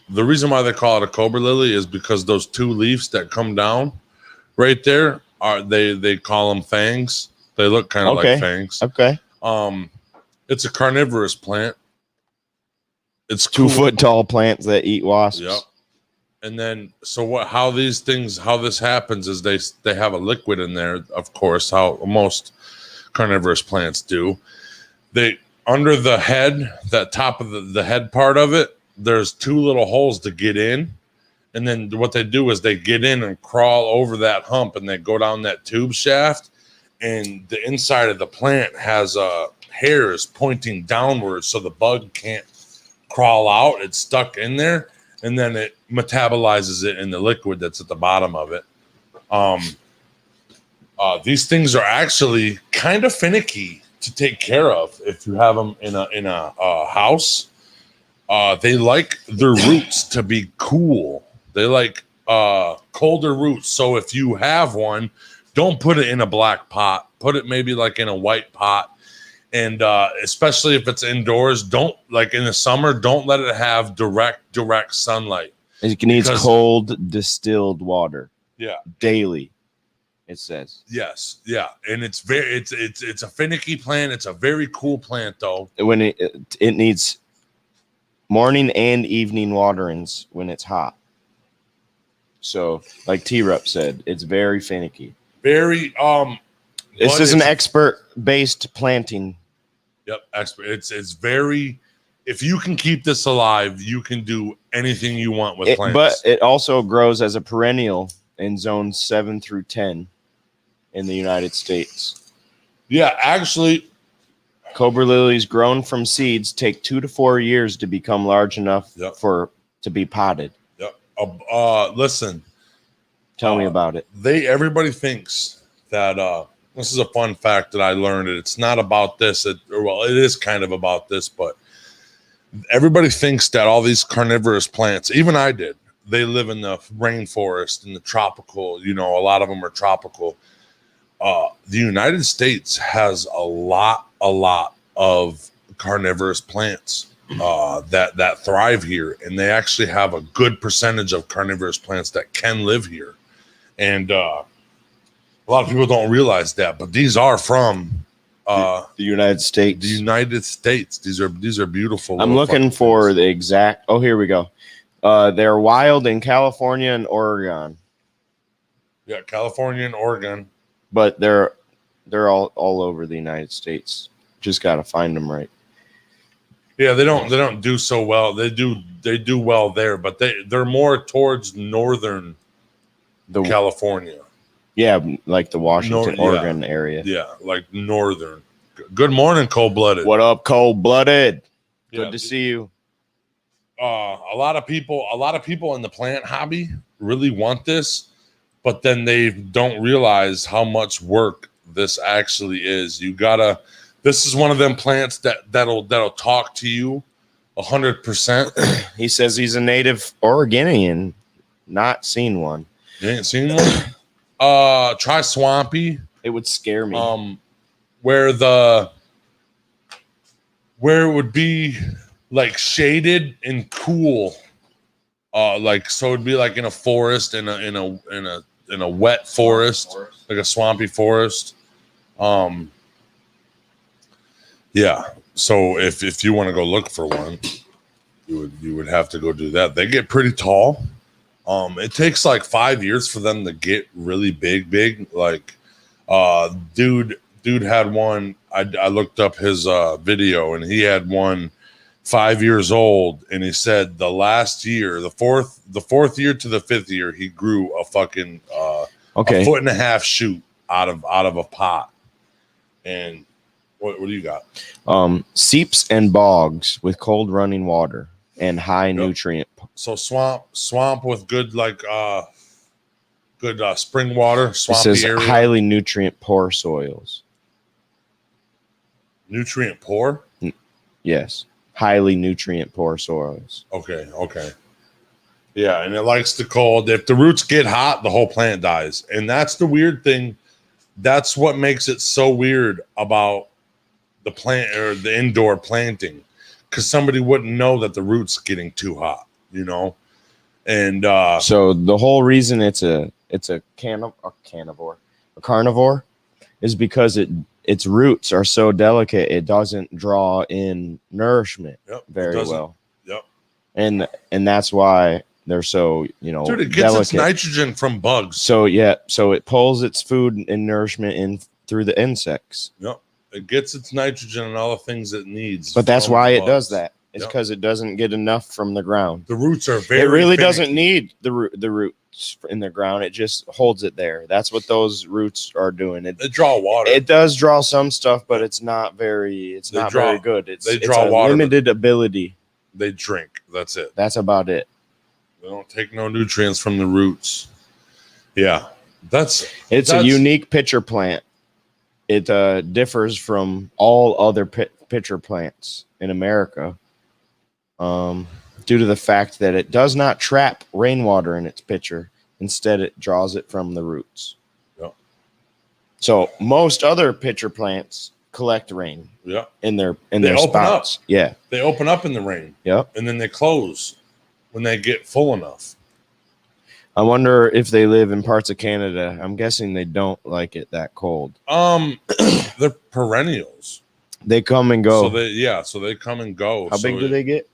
S3: reason why they call it a Cobra Lily is because those two leaves that come down right there are they call them fangs. They look kind of like fangs.
S2: Okay.
S3: It's a carnivorous plant. It's
S2: 2
S3: cool.
S2: foot tall plants that eat wasps.
S3: Yep. And then, how this happens is they have a liquid in there, of course, how most carnivorous plants do. They, under the head, that top of the head part of it, there's 2 little holes to get in. And then what they do is they get in and crawl over that hump and they go down that tube shaft. And the inside of the plant has hairs pointing downwards so the bug can't crawl out. It's stuck in there. And then it metabolizes it in the liquid that's at the bottom of it. These things are actually kind of finicky to take care of if you have them in a house. They like their roots to be cool. They like colder roots. So if you have one, don't put it in a black pot. Put it maybe like in a white pot. And especially if it's indoors, don't, like in the summer, don't let it have direct sunlight.
S2: It needs cold distilled water.
S3: Yeah.
S2: Daily, it says.
S3: Yes. Yeah. And it's a finicky plant. It's a very cool plant though.
S2: When it needs morning and evening waterings when it's hot. So like T-Rup said, it's very finicky.
S3: Very
S2: this is an expert based planting.
S3: Yep, expert. It's very. If you can keep this alive, you can do anything you want with plants.
S2: But it also grows as a perennial in zones 7 through 10 in the United States.
S3: Yeah, actually,
S2: Cobra lilies grown from seeds take 2 to 4 years to become large enough to be potted.
S3: Yep. Listen.
S2: Tell me about it.
S3: Everybody thinks that. This is a fun fact that I learned. It's not about this. It is kind of about this, but everybody thinks that all these carnivorous plants, even I did, they live in the rainforest and the tropical, a lot of them are tropical. The United States has a lot of carnivorous plants that thrive here. And they actually have a good percentage of carnivorous plants that can live here. And, a lot of people don't realize that, but these are from
S2: the United States.
S3: The United States. These are beautiful.
S2: I'm looking for the exact. Oh, here we go. They're wild in California and Oregon.
S3: Yeah, California and Oregon.
S2: But they're all over the United States. Just got to find them right.
S3: Yeah, they don't do so well. They do well there, but they're more towards northern California.
S2: Yeah, like the Washington,
S3: Yeah.
S2: Oregon area.
S3: Yeah, like northern. Good morning, cold-blooded.
S2: What up, cold-blooded?
S3: Yeah,
S2: Good to see you.
S3: A lot of people in the plant hobby really want this, but then they don't realize how much work this actually is. This is one of them plants that'll talk to you 100%.
S2: He says he's a native Oregonian. Not seen one.
S3: You ain't seen one? Try swampy.
S2: It would scare me.
S3: Where it would be like shaded and cool. So it'd be like in a forest, in a wet forest, like a swampy forest. Yeah. So if you want to go look for one, you would have to go do that. They get pretty tall. It takes like 5 years for them to get really big. Like, dude had one. I looked up his video, and he had one 5 years old, and he said the last year, the fourth year to the fifth year, he grew a fucking a 1.5 foot shoot out of a pot. And what do you got?
S2: Seeps and bogs with cold running water and high nutrient.
S3: So swamp with good good spring water. Swampy
S2: it says
S3: area.
S2: Highly nutrient poor soils.
S3: Nutrient poor?
S2: Yes. Highly nutrient poor soils.
S3: Okay. Yeah, and it likes the cold. If the roots get hot, the whole plant dies. And that's the weird thing. That's what makes it so weird about the plant or the indoor planting. Because somebody wouldn't know that the root's getting too hot, you know? And
S2: so the whole reason it's a carnivore is because its roots are so delicate it doesn't draw in nourishment very well.
S3: Yep.
S2: And that's why they're so,
S3: dude, it gets
S2: delicate.
S3: its nitrogen from bugs.
S2: So it pulls its food and nourishment in through the insects.
S3: Yep. It gets its nitrogen and all the things it needs.
S2: But that's why it does that. It's because it doesn't get enough from the ground.
S3: The roots are very
S2: It really
S3: finicky.
S2: doesn't need the roots in the ground. It just holds it there. That's what those roots are doing.
S3: They draw water.
S2: It does draw some stuff, but it's not very good.
S3: They draw water.
S2: Limited ability.
S3: They drink. That's it.
S2: That's about it.
S3: They don't take no nutrients from the roots. Yeah.
S2: It's a unique pitcher plant. It differs from all other pitcher plants in America due to the fact that it does not trap rainwater in its pitcher. Instead, it draws it from the roots.
S3: Yep.
S2: So most other pitcher plants collect rain.
S3: Yeah.
S2: In their
S3: open
S2: spouts.
S3: Up.
S2: Yeah.
S3: They open up in the rain.
S2: Yep.
S3: And then they close when they get full enough.
S2: I wonder if they live in parts of Canada. I'm guessing they don't like it that cold.
S3: They're perennials.
S2: They come and go.
S3: So they come and go.
S2: How big do they get?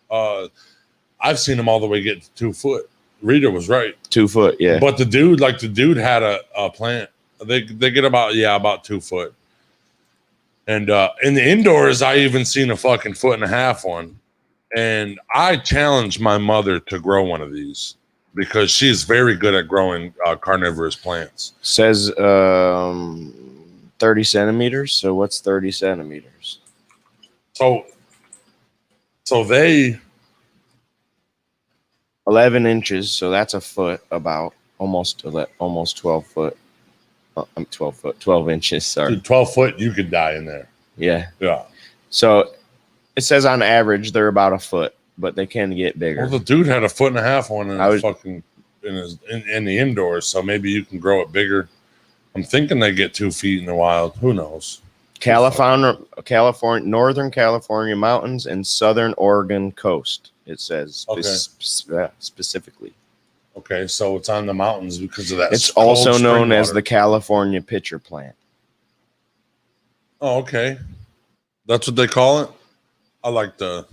S3: I've seen them all the way get to 2 foot. Rita was right.
S2: 2 foot, yeah.
S3: But the dude had a plant. They get about 2 foot. And in the indoors, I even seen a fucking 1.5 foot one. And I challenged my mother to grow one of these because she's very good at growing carnivorous plants.
S2: Says 30 centimeters. So what's 30 centimeters?
S3: So they
S2: 11 inches. So that's a foot, about almost 12 foot. 12 inches. Sorry.
S3: Dude, 12 foot, you could die in there.
S2: Yeah.
S3: Yeah.
S2: So it says on average they're about a foot, but they can get bigger.
S3: Well, the dude had a 1.5 foot one in the indoors, so maybe you can grow it bigger. I'm thinking they get 2 feet in the wild. Who knows?
S2: California, Northern California mountains and Southern Oregon coast. It says specifically.
S3: Okay, so it's on the mountains because of that.
S2: It's also known as the California pitcher plant.
S3: Oh, okay. That's what they call it. I like the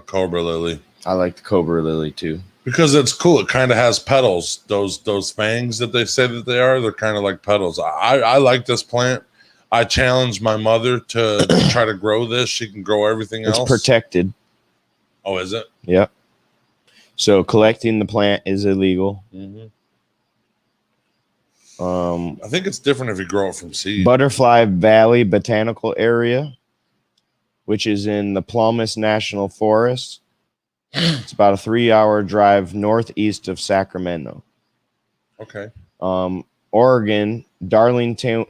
S3: Cobra Lily.
S2: I like the Cobra Lily too
S3: because it's cool. It kind of has petals. Those fangs that they say that they are, they're kind of like petals. I like this plant. I challenged my mother to try to grow this. She can grow everything else.
S2: It's protected.
S3: Oh, is it?
S2: Yep. So collecting the plant is illegal.
S3: Mm-hmm. I think it's different if you grow it from seed.
S2: Butterfly Valley Botanical Area, which is in the Plumas National Forest. It's about a 3-hour drive northeast of Sacramento.
S3: Okay.
S2: Oregon, Darlingtonia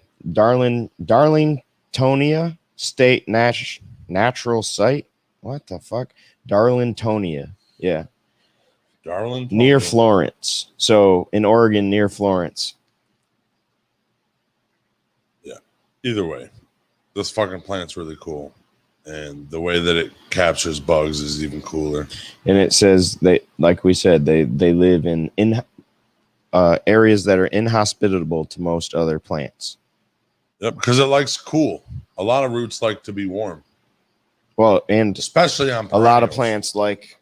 S2: State Natural Site. What the fuck? Darlingtonia. Yeah.
S3: Darlingtonia.
S2: Near Florence. So in Oregon, near Florence.
S3: Yeah. Either way, this fucking plant's really cool. And the way that it captures bugs is even cooler.
S2: And it says they, like we said, they live in areas that are inhospitable to most other plants.
S3: Yep, because it likes cool. A lot of roots like to be warm.
S2: Well, and
S3: Especially on
S2: a lot of
S3: perennials.
S2: plants like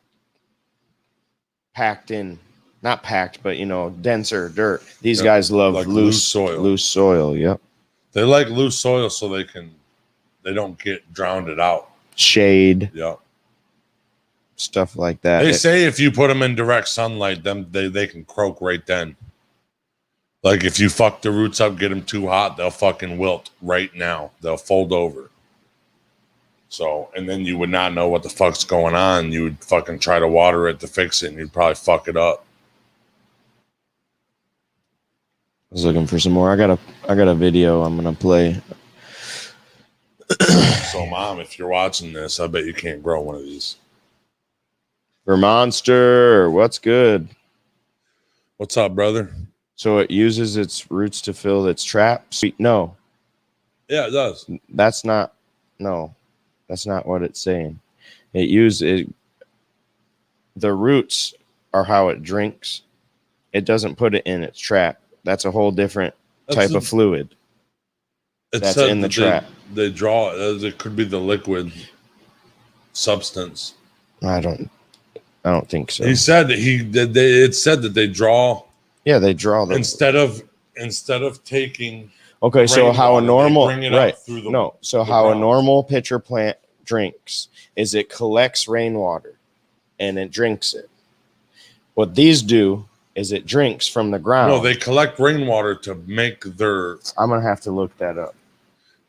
S2: packed in, not packed, but denser dirt. These guys love
S3: like
S2: loose
S3: soil.
S2: Loose soil. Yep.
S3: They like loose soil so they don't get drowned out.
S2: Shade,
S3: Yep.
S2: stuff like that.
S3: They say if you put them in direct sunlight, they can croak right then. Like if you fuck the roots up, get them too hot, they'll fucking wilt right now. They'll fold over. So, and then you would not know what the fuck's going on. You would fucking try to water it to fix it, and you'd probably fuck it up.
S2: I was looking for some more. I got a video I'm gonna play.
S3: So, Mom, if you're watching this, I bet you can't grow one of these.
S2: Vermonster, what's good?
S3: What's up, brother?
S2: So it uses its roots to fill its traps. No,
S3: Yeah, it does.
S2: that's not what it's saying. The roots are how it drinks. It doesn't put it in its trap. That's a whole different type of fluid. That's in the trap.
S3: They draw it. It could be the liquid substance.
S2: I don't think so.
S3: He said that it said that they draw.
S2: Yeah, they draw them
S3: instead of taking.
S2: Okay, so how a normal
S3: bring it
S2: right?
S3: up through the,
S2: No, so
S3: the
S2: how a
S3: ground.
S2: normal pitcher plant drinks is it collects rainwater and it drinks it. What these do is it drinks from the ground.
S3: No, they collect rainwater to make their.
S2: I'm gonna have to look that up.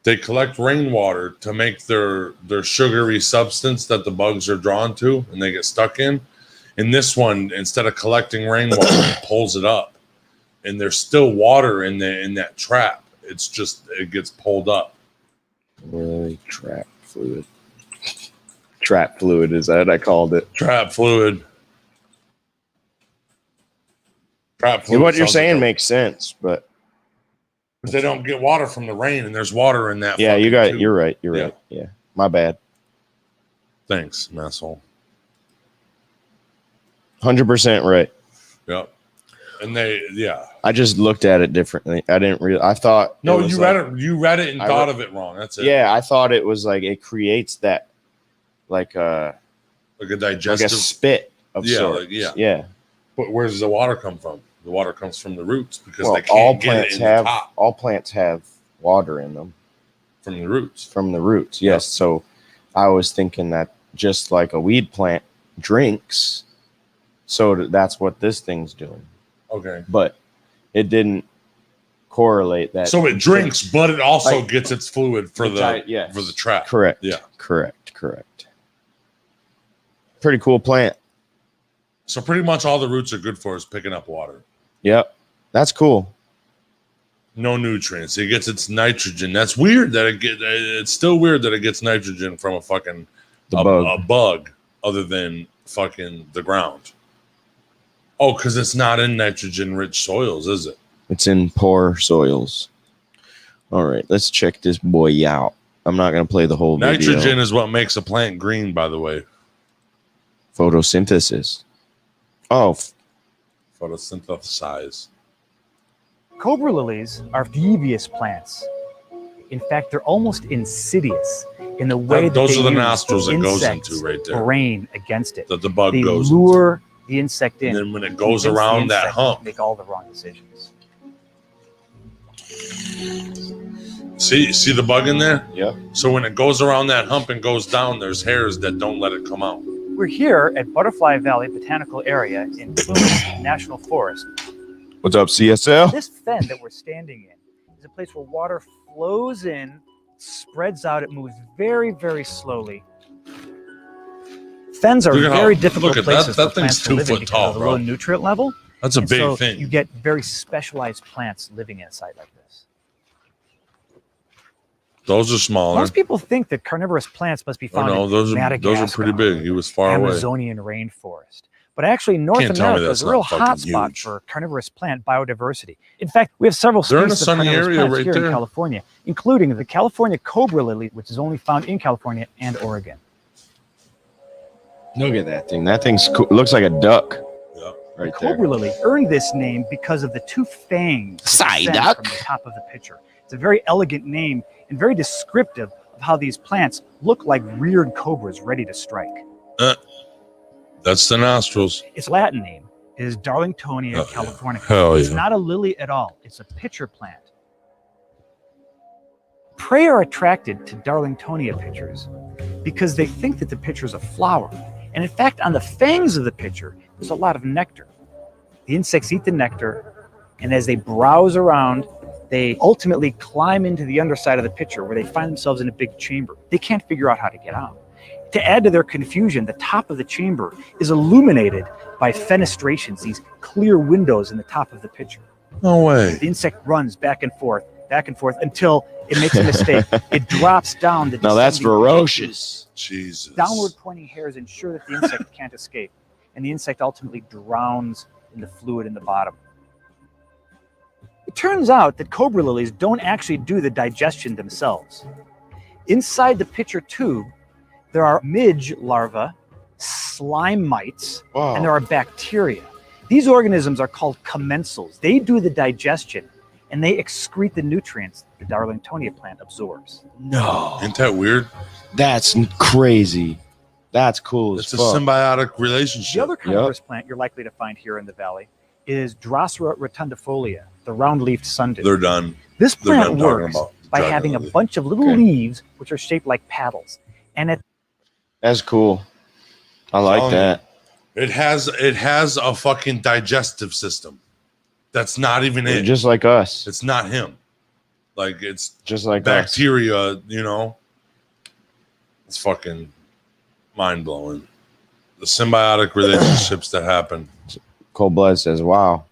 S3: They collect rainwater to make their sugary substance that the bugs are drawn to, and they get stuck in. And this one, instead of collecting rainwater, it pulls it up, and there's still water in that trap. It's just it gets pulled up.
S2: Really, trap fluid. Trap fluid is that I called it.
S3: Trap fluid. Trap fluid.
S2: What you're
S3: sounds
S2: saying
S3: like
S2: makes sense, but
S3: they don't get water from the rain, and there's water in that.
S2: yeah, you
S3: fucking
S2: got.
S3: tube.
S2: You're right. You're
S3: Yeah.
S2: right. Yeah, my bad.
S3: Thanks, asshole.
S2: 100% right.
S3: Yep. And
S2: I just looked at it differently. I didn't really. I thought
S3: No,
S2: it was
S3: you
S2: like-
S3: read it. You read it and
S2: I
S3: thought
S2: read-
S3: of it wrong. That's it.
S2: Yeah, I thought it was like it creates that, like a
S3: Like a digestive.
S2: spit of
S3: Yeah,
S2: sorts.
S3: like, yeah.
S2: yeah.
S3: But where does the water come from? The water comes from the roots because
S2: Well,
S3: they can't get it in the top
S2: all plants have water in them
S3: from the roots.
S2: from the roots. Yes. So I was thinking that just like a weed plant drinks, so that's what this thing's doing.
S3: Okay.
S2: But it didn't correlate that.
S3: So it drinks, but it also
S2: Like-
S3: gets its fluid for
S2: Yes.
S3: for the trap.
S2: Correct.
S3: Yeah.
S2: Correct. Pretty cool plant.
S3: So pretty much all the roots are good for is picking up water.
S2: Yep. That's cool.
S3: No nutrients. It gets its nitrogen. That's weird that it's still weird that it gets nitrogen from a fucking
S2: Bug.
S3: a bug other than fucking the ground. Oh, because it's not in nitrogen rich soils, is it?
S2: It's in poor soils. All right, let's check this boy out. I'm not going to play the whole
S3: Nitrogen
S2: video.
S3: is what makes a plant green, by the way.
S2: Photosynthesis. Oh,
S3: Photosynthesize.
S5: Cobra lilies are devious plants. In fact, they're almost insidious in the way that
S3: Those
S5: they
S3: are the
S5: use
S3: nostrils it goes
S5: insects'
S3: into right there.
S5: brain against it.
S3: That the bug
S5: They
S3: goes
S5: lure the insect in.
S3: And then when it goes
S5: convince the
S3: around that
S5: insect to
S3: hump.
S5: make all the wrong decisions.
S3: See the bug in there?
S2: Yep.
S3: So when it goes around that hump and goes down, there's hairs that don't let it come out.
S5: We're here at Butterfly Valley Botanical Area in Plumas National Forest.
S2: What's up, CSL?
S5: This fen that we're standing in is a place where water flows in, spreads out, it moves very, very slowly. Fens are very difficult places for plants to live in because of the low nutrient level.
S3: That's a big thing.
S5: You get very specialized plants living in a site like this.
S3: Those are smaller.
S5: Most people think that carnivorous plants must be found in Madagascar.
S3: Those are pretty big. He was far away.
S5: Amazonian rainforest. But actually, North America is a real hotspot for carnivorous plant biodiversity. In fact, we have several species of carnivorous plants here in California, including the California Cobra Lily, which is only found in California and Oregon.
S2: Look at that thing. That thing's cool. It looks like a duck.
S3: Yeah.
S2: Right
S5: the Cobra Lily earned this name because of the two fangs from the top of the picture. It's a very elegant name and very descriptive of how these plants look like reared cobras ready to strike.
S3: That's the nostrils.
S5: Its Latin name is Darlingtonia californica.
S3: Hell yeah.
S5: It's not a lily at all. It's a pitcher plant. Prey are attracted to Darlingtonia pitchers because they think that the pitcher is a flower. And in fact, on the fangs of the pitcher, there's a lot of nectar. The insects eat the nectar, and as they browse around, they ultimately climb into the underside of the pitcher where they find themselves in a big chamber. They can't figure out how to get out. To add to their confusion, the top of the chamber is illuminated by fenestrations, these clear windows in the top of the pitcher.
S3: No way.
S5: The insect runs back and forth until it makes a mistake. It drops down.
S2: Now that's ferocious.
S3: Jesus.
S5: Downward pointing hairs ensure that the insect can't escape, and the insect ultimately drowns in the fluid in the bottom. It turns out that cobra lilies don't actually do the digestion themselves. Inside the pitcher tube, there are midge larvae, slime mites, and there are bacteria. These organisms are called commensals. They do the digestion, and they excrete the nutrients the Darlingtonia plant absorbs.
S2: No.
S3: Isn't that weird?
S2: That's crazy. That's cool
S3: It's a symbiotic relationship.
S5: The other carnivorous plant you're likely to find here in the valley is Drosera rotundifolia, the round-leafed sundew.
S3: They're done.
S5: This plant works by having a bunch of little leaves which are shaped like paddles. And
S2: that's cool. I like that.
S3: It has a fucking digestive system. That's not even it.
S2: Just like us.
S3: It's not him. Like it's
S2: just like
S3: bacteria, you know. It's fucking mind blowing. The symbiotic relationships that happen.
S2: Cold Blood says, wow.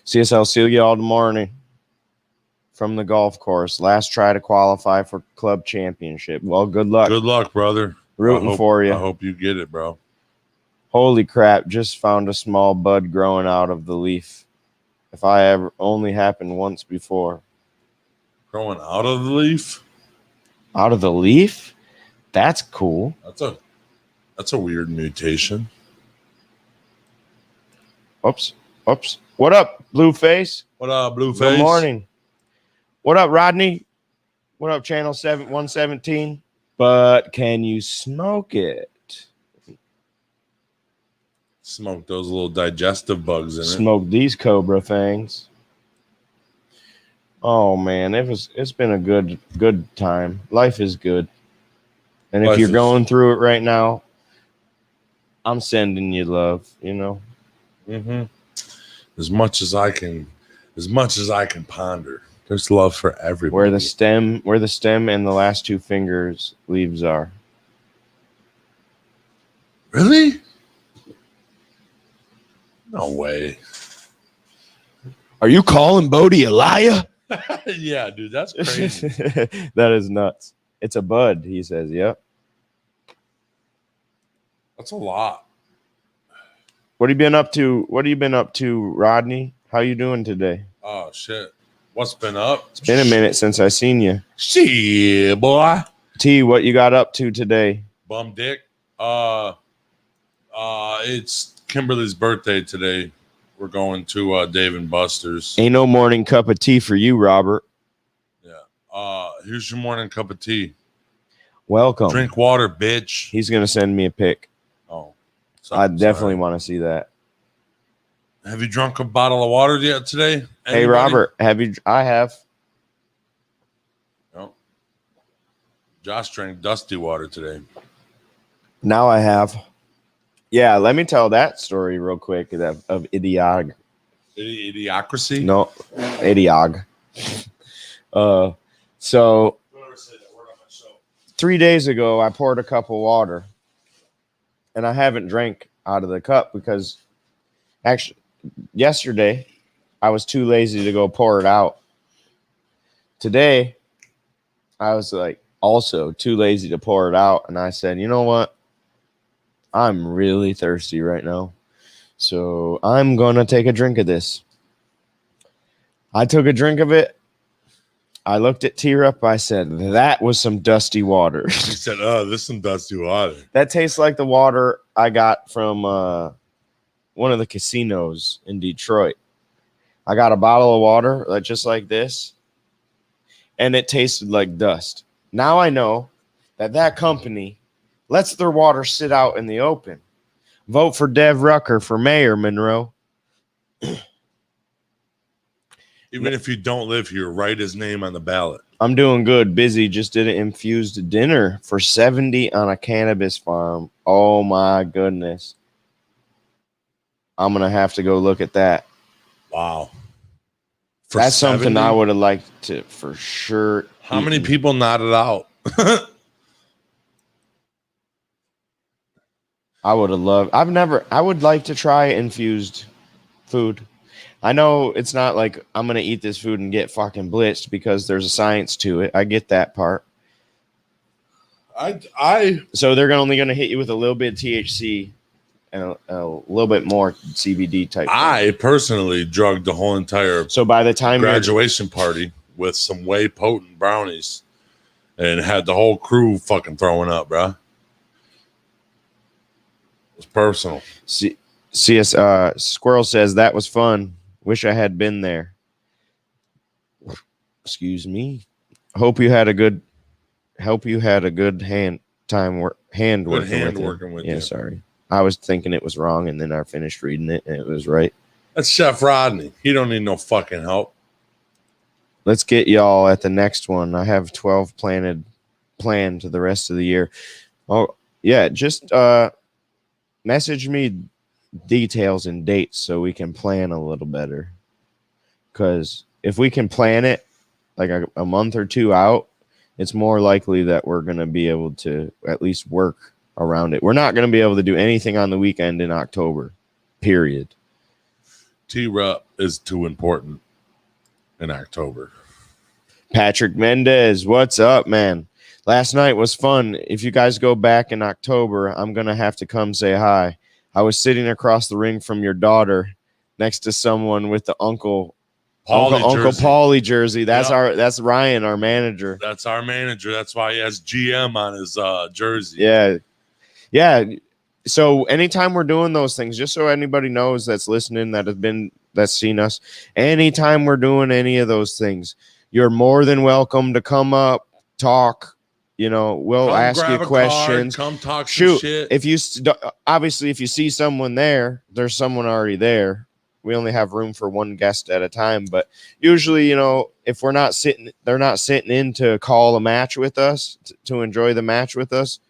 S2: CSL Celia all the morning from the golf course. Last try to qualify for club championship. Well, good luck.
S3: Good luck, brother.
S2: Rooting for you.
S3: I hope you get it, bro.
S2: Holy crap. Just found a small bud growing out of the leaf. If I ever only happened once before.
S3: Growing out of the leaf?
S2: Out of the leaf? That's cool.
S3: That's a weird mutation.
S2: Oops. What up, Blueface?
S3: What up, Blueface?
S2: Good morning. What up, Rodney? What up, Channel 117? But can you smoke it?
S3: Smoke those little digestive bugs in it.
S2: Smoke these cobra fangs. Oh man, it's been a good time. Life is good. And if you're going through it right now, I'm sending you love, you know.
S3: Mm-hmm. As much as I can ponder. There's love for everybody.
S2: Where the stem and the last two fingers leaves are.
S3: Really? No way.
S2: Are you calling Bodhi a liar?
S3: Yeah, dude, that's crazy.
S2: That is nuts. It's a bud, he says. Yep.
S3: That's a lot.
S2: What have you been up to, Rodney? How you doing today?
S3: Oh shit. What's been up?
S2: It's been a minute since I seen you.
S3: Shit, boy.
S2: T, what you got up to today?
S3: Bum dick. It's Kimberly's birthday today. We're going to Dave & Buster's.
S2: Ain't no morning cup of tea for you, Robert.
S3: Yeah. Here's your morning cup of tea.
S2: Welcome.
S3: Drink water, bitch.
S2: He's gonna send me a pic.
S3: Oh.
S2: I definitely want to see that.
S3: Have you drunk a bottle of water yet today? Anybody?
S2: Hey, Robert, have you? I have.
S3: Josh drank dusty water today.
S2: Now I have. Yeah, let me tell that story real quick of Idiog.
S3: Idiocracy?
S2: No, Idiog. So 3 days ago, I poured a cup of water, and I haven't drank out of the cup because actually yesterday I was too lazy to go pour it out. Today, I was like also too lazy to pour it out, and I said, you know what? I'm really thirsty right now, so I'm gonna take a drink of this. I took a drink of it. I looked at T-Rup. I said, that was some dusty water.
S3: He said, oh, this is some dusty water.
S2: That tastes like the water I got from one of the casinos in Detroit. I got a bottle of water just like this, and it tasted like dust. Now I know that company lets their water sit out in the open. Vote for Dev Rucker for mayor, Monroe.
S3: Even if you don't live here, write his name on the ballot.
S2: I'm doing good. Busy. Just did an infused dinner for 70 on a cannabis farm. Oh my goodness. I'm going to have to go look at that.
S3: Wow.
S2: That's 70? Something I would have liked to for sure.
S3: How many people nodded out?
S2: I would have loved. I would like to try infused food. I know it's not like I'm going to eat this food and get fucking blitzed because there's a science to it. I get that part. So they're only going to hit you with a little bit of THC and a little bit more CBD type.
S3: I personally drugged the whole entire
S2: by the time
S3: graduation party with some way potent brownies and had the whole crew fucking throwing up, bro. It was personal.
S2: Squirrel says that was fun. Wish I had been there. Excuse me. Hope you had a good hand working with you. Sorry. I was thinking it was wrong, and then I finished reading it, and it was right.
S3: That's Chef Rodney. He don't need no fucking help.
S2: Let's get y'all at the next one. I have 12 planned to the rest of the year. Oh, yeah. Just message me details and dates so we can plan a little better, because if we can plan it like a month or two out, it's more likely that we're going to be able to at least work around it. We're not going to be able to do anything on the weekend in October, period.
S3: T-Rup is too important in October.
S2: Patrick Mendez, what's up, man? Last night was fun. If you guys go back in October, I'm going to have to come say hi. I was sitting across the ring from your daughter next to someone with the Uncle Paulie jersey. That's Ryan, our manager.
S3: That's our manager. That's why he has GM on his jersey.
S2: Yeah. Yeah. So anytime we're doing those things, just so anybody knows that's listening, that's seen us, anytime we're doing any of those things, you're more than welcome to come up, talk. We'll ask you questions.
S3: Come talk
S2: shit.
S3: If
S2: you see someone there, there's someone already there. We only have room for one guest at a time, but usually, if they're not sitting in to call a match with us, to enjoy the match with us.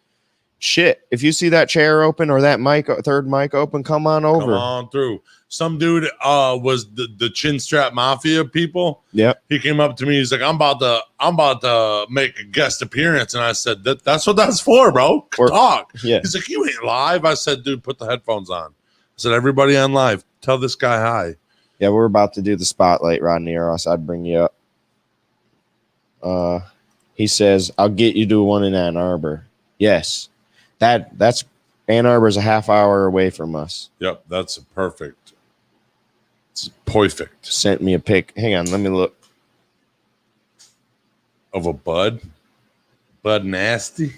S2: Shit, if you see that chair open or that third mic open, come on over.
S3: Come on through. Some dude was the chin strap mafia people.
S2: Yep.
S3: He came up to me. He's like, I'm about to make a guest appearance. And I said, that's what that's for, bro. Talk.
S2: Yeah.
S3: He's like, you ain't live. I said, dude, put the headphones on. I said, everybody on live, tell this guy hi.
S2: Yeah, we're about to do the spotlight, Rodney, or else I'd bring you up. He says, I'll get you to one in Ann Arbor. Yes. That's Ann Arbor's a half hour away from us.
S3: Yep, that's perfect. It's perfect.
S2: Sent me a pic. Hang on, let me look.
S3: Of a bud? Bud Nasty?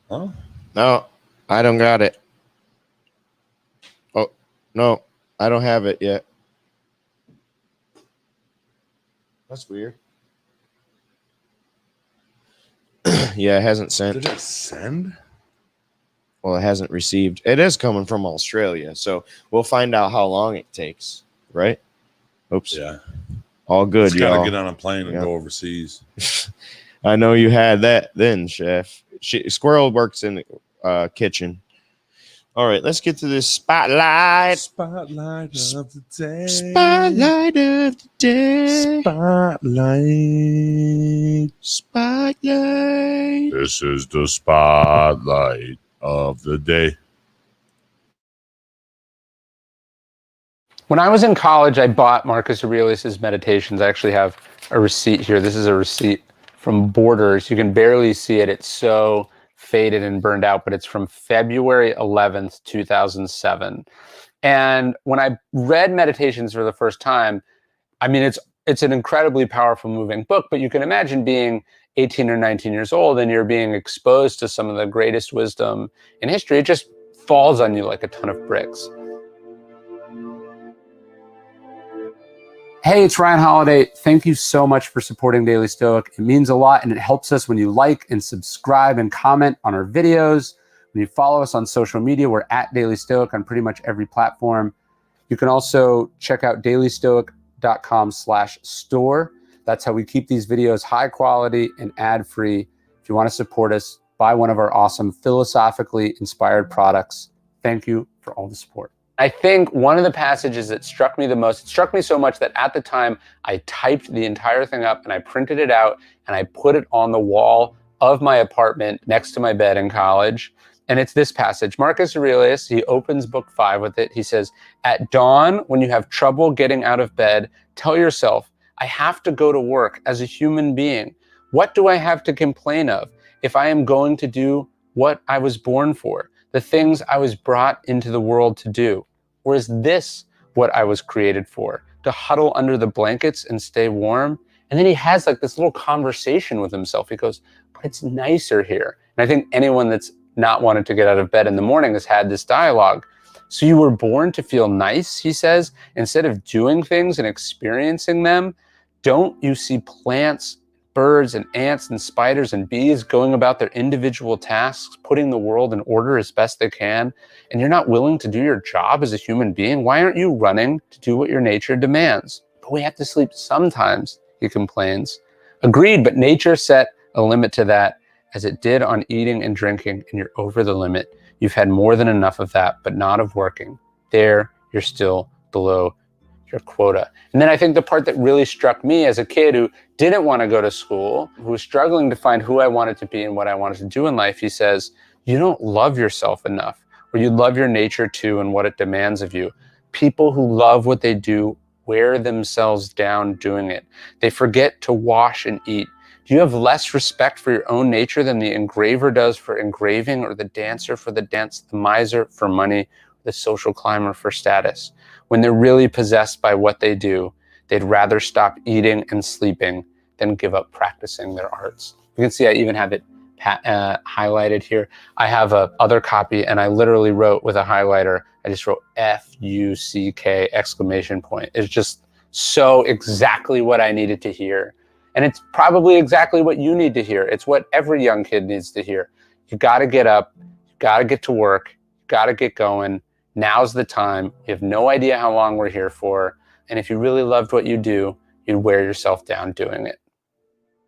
S3: Huh?
S2: No, I don't got it. Oh, no, I don't have it yet. That's weird. Yeah, it hasn't sent.
S3: Did it send?
S2: Well, it hasn't received. It is coming from Australia, so we'll find out how long it takes, right? Oops.
S3: Yeah.
S2: All good,
S3: Just gotta
S2: y'all.
S3: get on a plane and
S2: Yeah.
S3: go overseas.
S2: I know you had that then, Chef. Squirrel works in the kitchen. All right, let's get to this spotlight.
S3: Spotlight of the day.
S2: Spotlight of the day.
S3: Spotlight.
S2: Spotlight.
S3: This is the spotlight of the day.
S6: When I was in college, I bought Marcus Aurelius's Meditations. I actually have a receipt here. This is a receipt from Borders. You can barely see it. It's so faded and burned out, but it's from February 11th, 2007. And when I read Meditations for the first time, I mean, it's an incredibly powerful, moving book, but you can imagine being 18 or 19 years old and you're being exposed to some of the greatest wisdom in history. It just falls on you like a ton of bricks. Hey, it's Ryan Holiday. Thank you so much for supporting Daily Stoic. It means a lot, and it helps us when you like and subscribe and comment on our videos. When you follow us on social media, we're at Daily Stoic on pretty much every platform. You can also check out dailystoic.com/store. That's how we keep these videos high quality and ad-free. If you want to support us, buy one of our awesome philosophically inspired products. Thank you for all the support. I think one of the passages that struck me the most, it struck me so much that at the time I typed the entire thing up and I printed it out and I put it on the wall of my apartment next to my bed in college. And it's this passage. Marcus Aurelius, he opens book 5 with it. He says, "At dawn, when you have trouble getting out of bed, tell yourself, I have to go to work as a human being. What do I have to complain of if I am going to do what I was born for? The things I was brought into the world to do. Or is this what I was created for? To huddle under the blankets and stay warm?" And then he has like this little conversation with himself. He goes, "But it's nicer here." And I think anyone that's not wanted to get out of bed in the morning has had this dialogue. So you were born to feel nice, he says, instead of doing things and experiencing them. Don't you see plants, birds and ants and spiders and bees going about their individual tasks, putting the world in order as best they can, and you're not willing to do your job as a human being? Why aren't you running to do what your nature demands? But we have to sleep sometimes, he complains. Agreed, but nature set a limit to that, as it did on eating and drinking, and you're over the limit. You've had more than enough of that, but not of working. There, you're still below your quota. And then I think the part that really struck me as a kid who didn't want to go to school, who was struggling to find who I wanted to be and what I wanted to do in life, he says, you don't love yourself enough, or you love your nature too and what it demands of you. People who love what they do wear themselves down doing it. They forget to wash and eat. Do you have less respect for your own nature than the engraver does for engraving, or the dancer for the dance, the miser for money, the social climber for status? When they're really possessed by what they do, they'd rather stop eating and sleeping than give up practicing their arts. You can see I even have it highlighted here. I have a other copy, and I literally wrote with a highlighter, I just wrote F-U-C-K exclamation point. It's just so exactly what I needed to hear. And it's probably exactly what you need to hear. It's what every young kid needs to hear. You got to get up, you got to get to work, you got to get going. Now's the time. You have no idea how long we're here for. And if you really loved what you do, you'd wear yourself down doing it.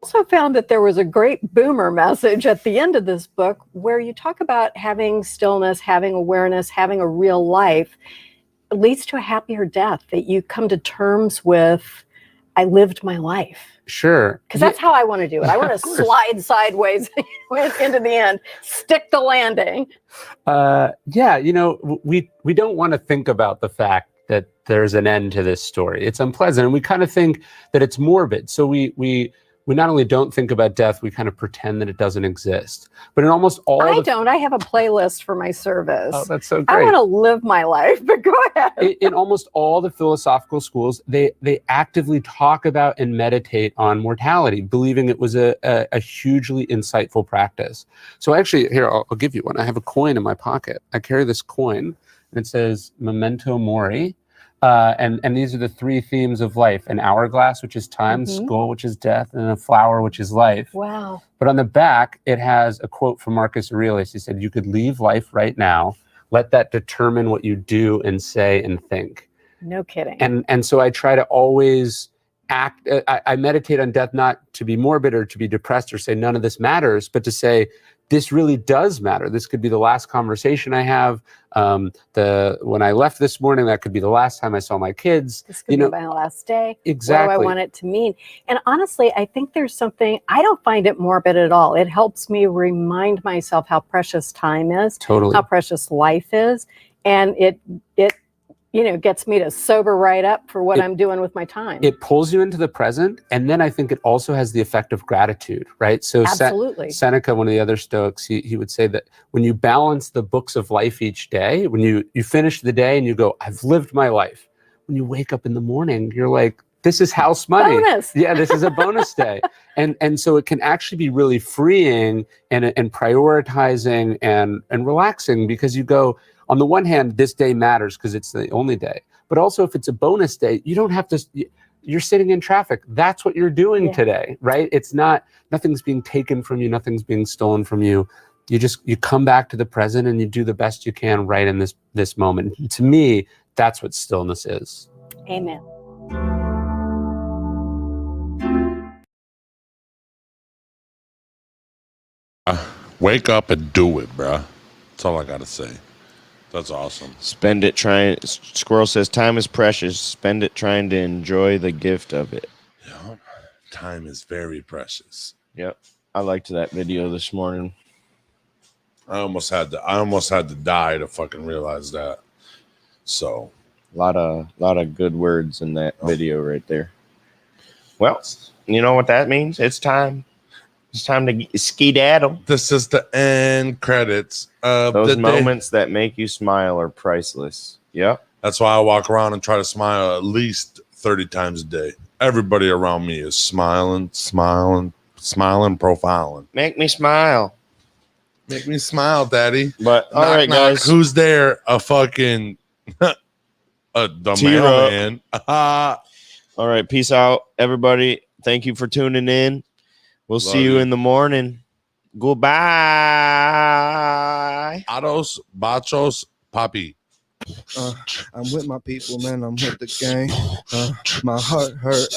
S7: Also found that there was a great boomer message at the end of this book where you talk about having stillness, having awareness, having a real life leads to a happier death, that you come to terms with, I lived my life.
S6: Sure.
S7: Because that's how I want to do it. I want to slide sideways into the end, stick the landing.
S6: Yeah, you know, we don't want to think about the fact that there's an end to this story. It's unpleasant, and we kind of think that it's morbid. So we not only don't think about death, we kind of pretend that it doesn't exist. But in almost all
S7: I have a playlist for my service.
S6: Oh, that's so great.
S7: I want to live my life, but go ahead.
S6: In almost all the philosophical schools, they actively talk about and meditate on mortality, believing it was a hugely insightful practice. So actually, here, I'll give you one. I have a coin in my pocket. I carry this coin, and it says Memento Mori. And these are the 3 themes of life: an hourglass, which is time, skull, which is death, and a flower, which is life.
S7: Wow. But
S6: on the back, it has a quote from Marcus Aurelius. He said, you could leave life right now. Let that determine what you do and say and think.
S7: No kidding.
S6: And so I try to always I meditate on death not to be morbid or to be depressed or say none of this matters, but to say this really does matter. This could be the last conversation I have. When I left this morning, that could be the last time I saw my kids.
S7: This could be my last day.
S6: Exactly.
S7: What do I want it to mean? And honestly, I think there's something, I don't find it morbid at all. It helps me remind myself how precious time is,
S6: Totally.
S7: how precious life is. And it gets me to sober right up for what I'm doing with my time.
S6: It pulls you into the present. And then I think it also has the effect of gratitude, right? So
S7: Absolutely.
S6: Seneca, one of the other Stoics, he would say that when you balance the books of life each day, when you finish the day and you go, I've lived my life. When you wake up in the morning, you're like, this is house money.
S7: Bonus.
S6: Yeah, this is a bonus day. And so it can actually be really freeing and prioritizing and relaxing, because you go, on the one hand, this day matters because it's the only day. But also, if it's a bonus day, you don't have to, you're sitting in traffic. That's what you're doing today, right? It's not, nothing's being taken from you. Nothing's being stolen from you. You come back to the present and you do the best you can right in this moment. And to me, that's what stillness is.
S7: Amen.
S3: Wake up and do it, bruh. That's all I got to say. That's awesome.
S2: Spend it trying. Squirrel says, time is precious. Spend it trying to enjoy the gift of it.
S3: Yeah. Time is very precious.
S2: Yep. I liked that video this morning.
S3: I almost had to die to fucking realize that. So
S2: a lot of good words in that video right there. Well, you know what that means? It's time. It's time to skedaddle.
S3: This is the end credits of
S2: those
S3: the
S2: moments
S3: day.
S2: That make you smile are priceless. Yep.
S3: That's why I walk around and try to smile at least 30 times a day. Everybody around me is smiling, profiling.
S2: Make me smile.
S3: Make me smile, daddy.
S2: But all right, guys.
S3: Who's there? A fucking the mailman.
S2: All right, peace out, everybody. Thank you for tuning in. We'll see you in the morning. Goodbye.
S3: Ados, bachos, papi.
S8: I'm with my people, man. I'm with the gang. My heart hurt.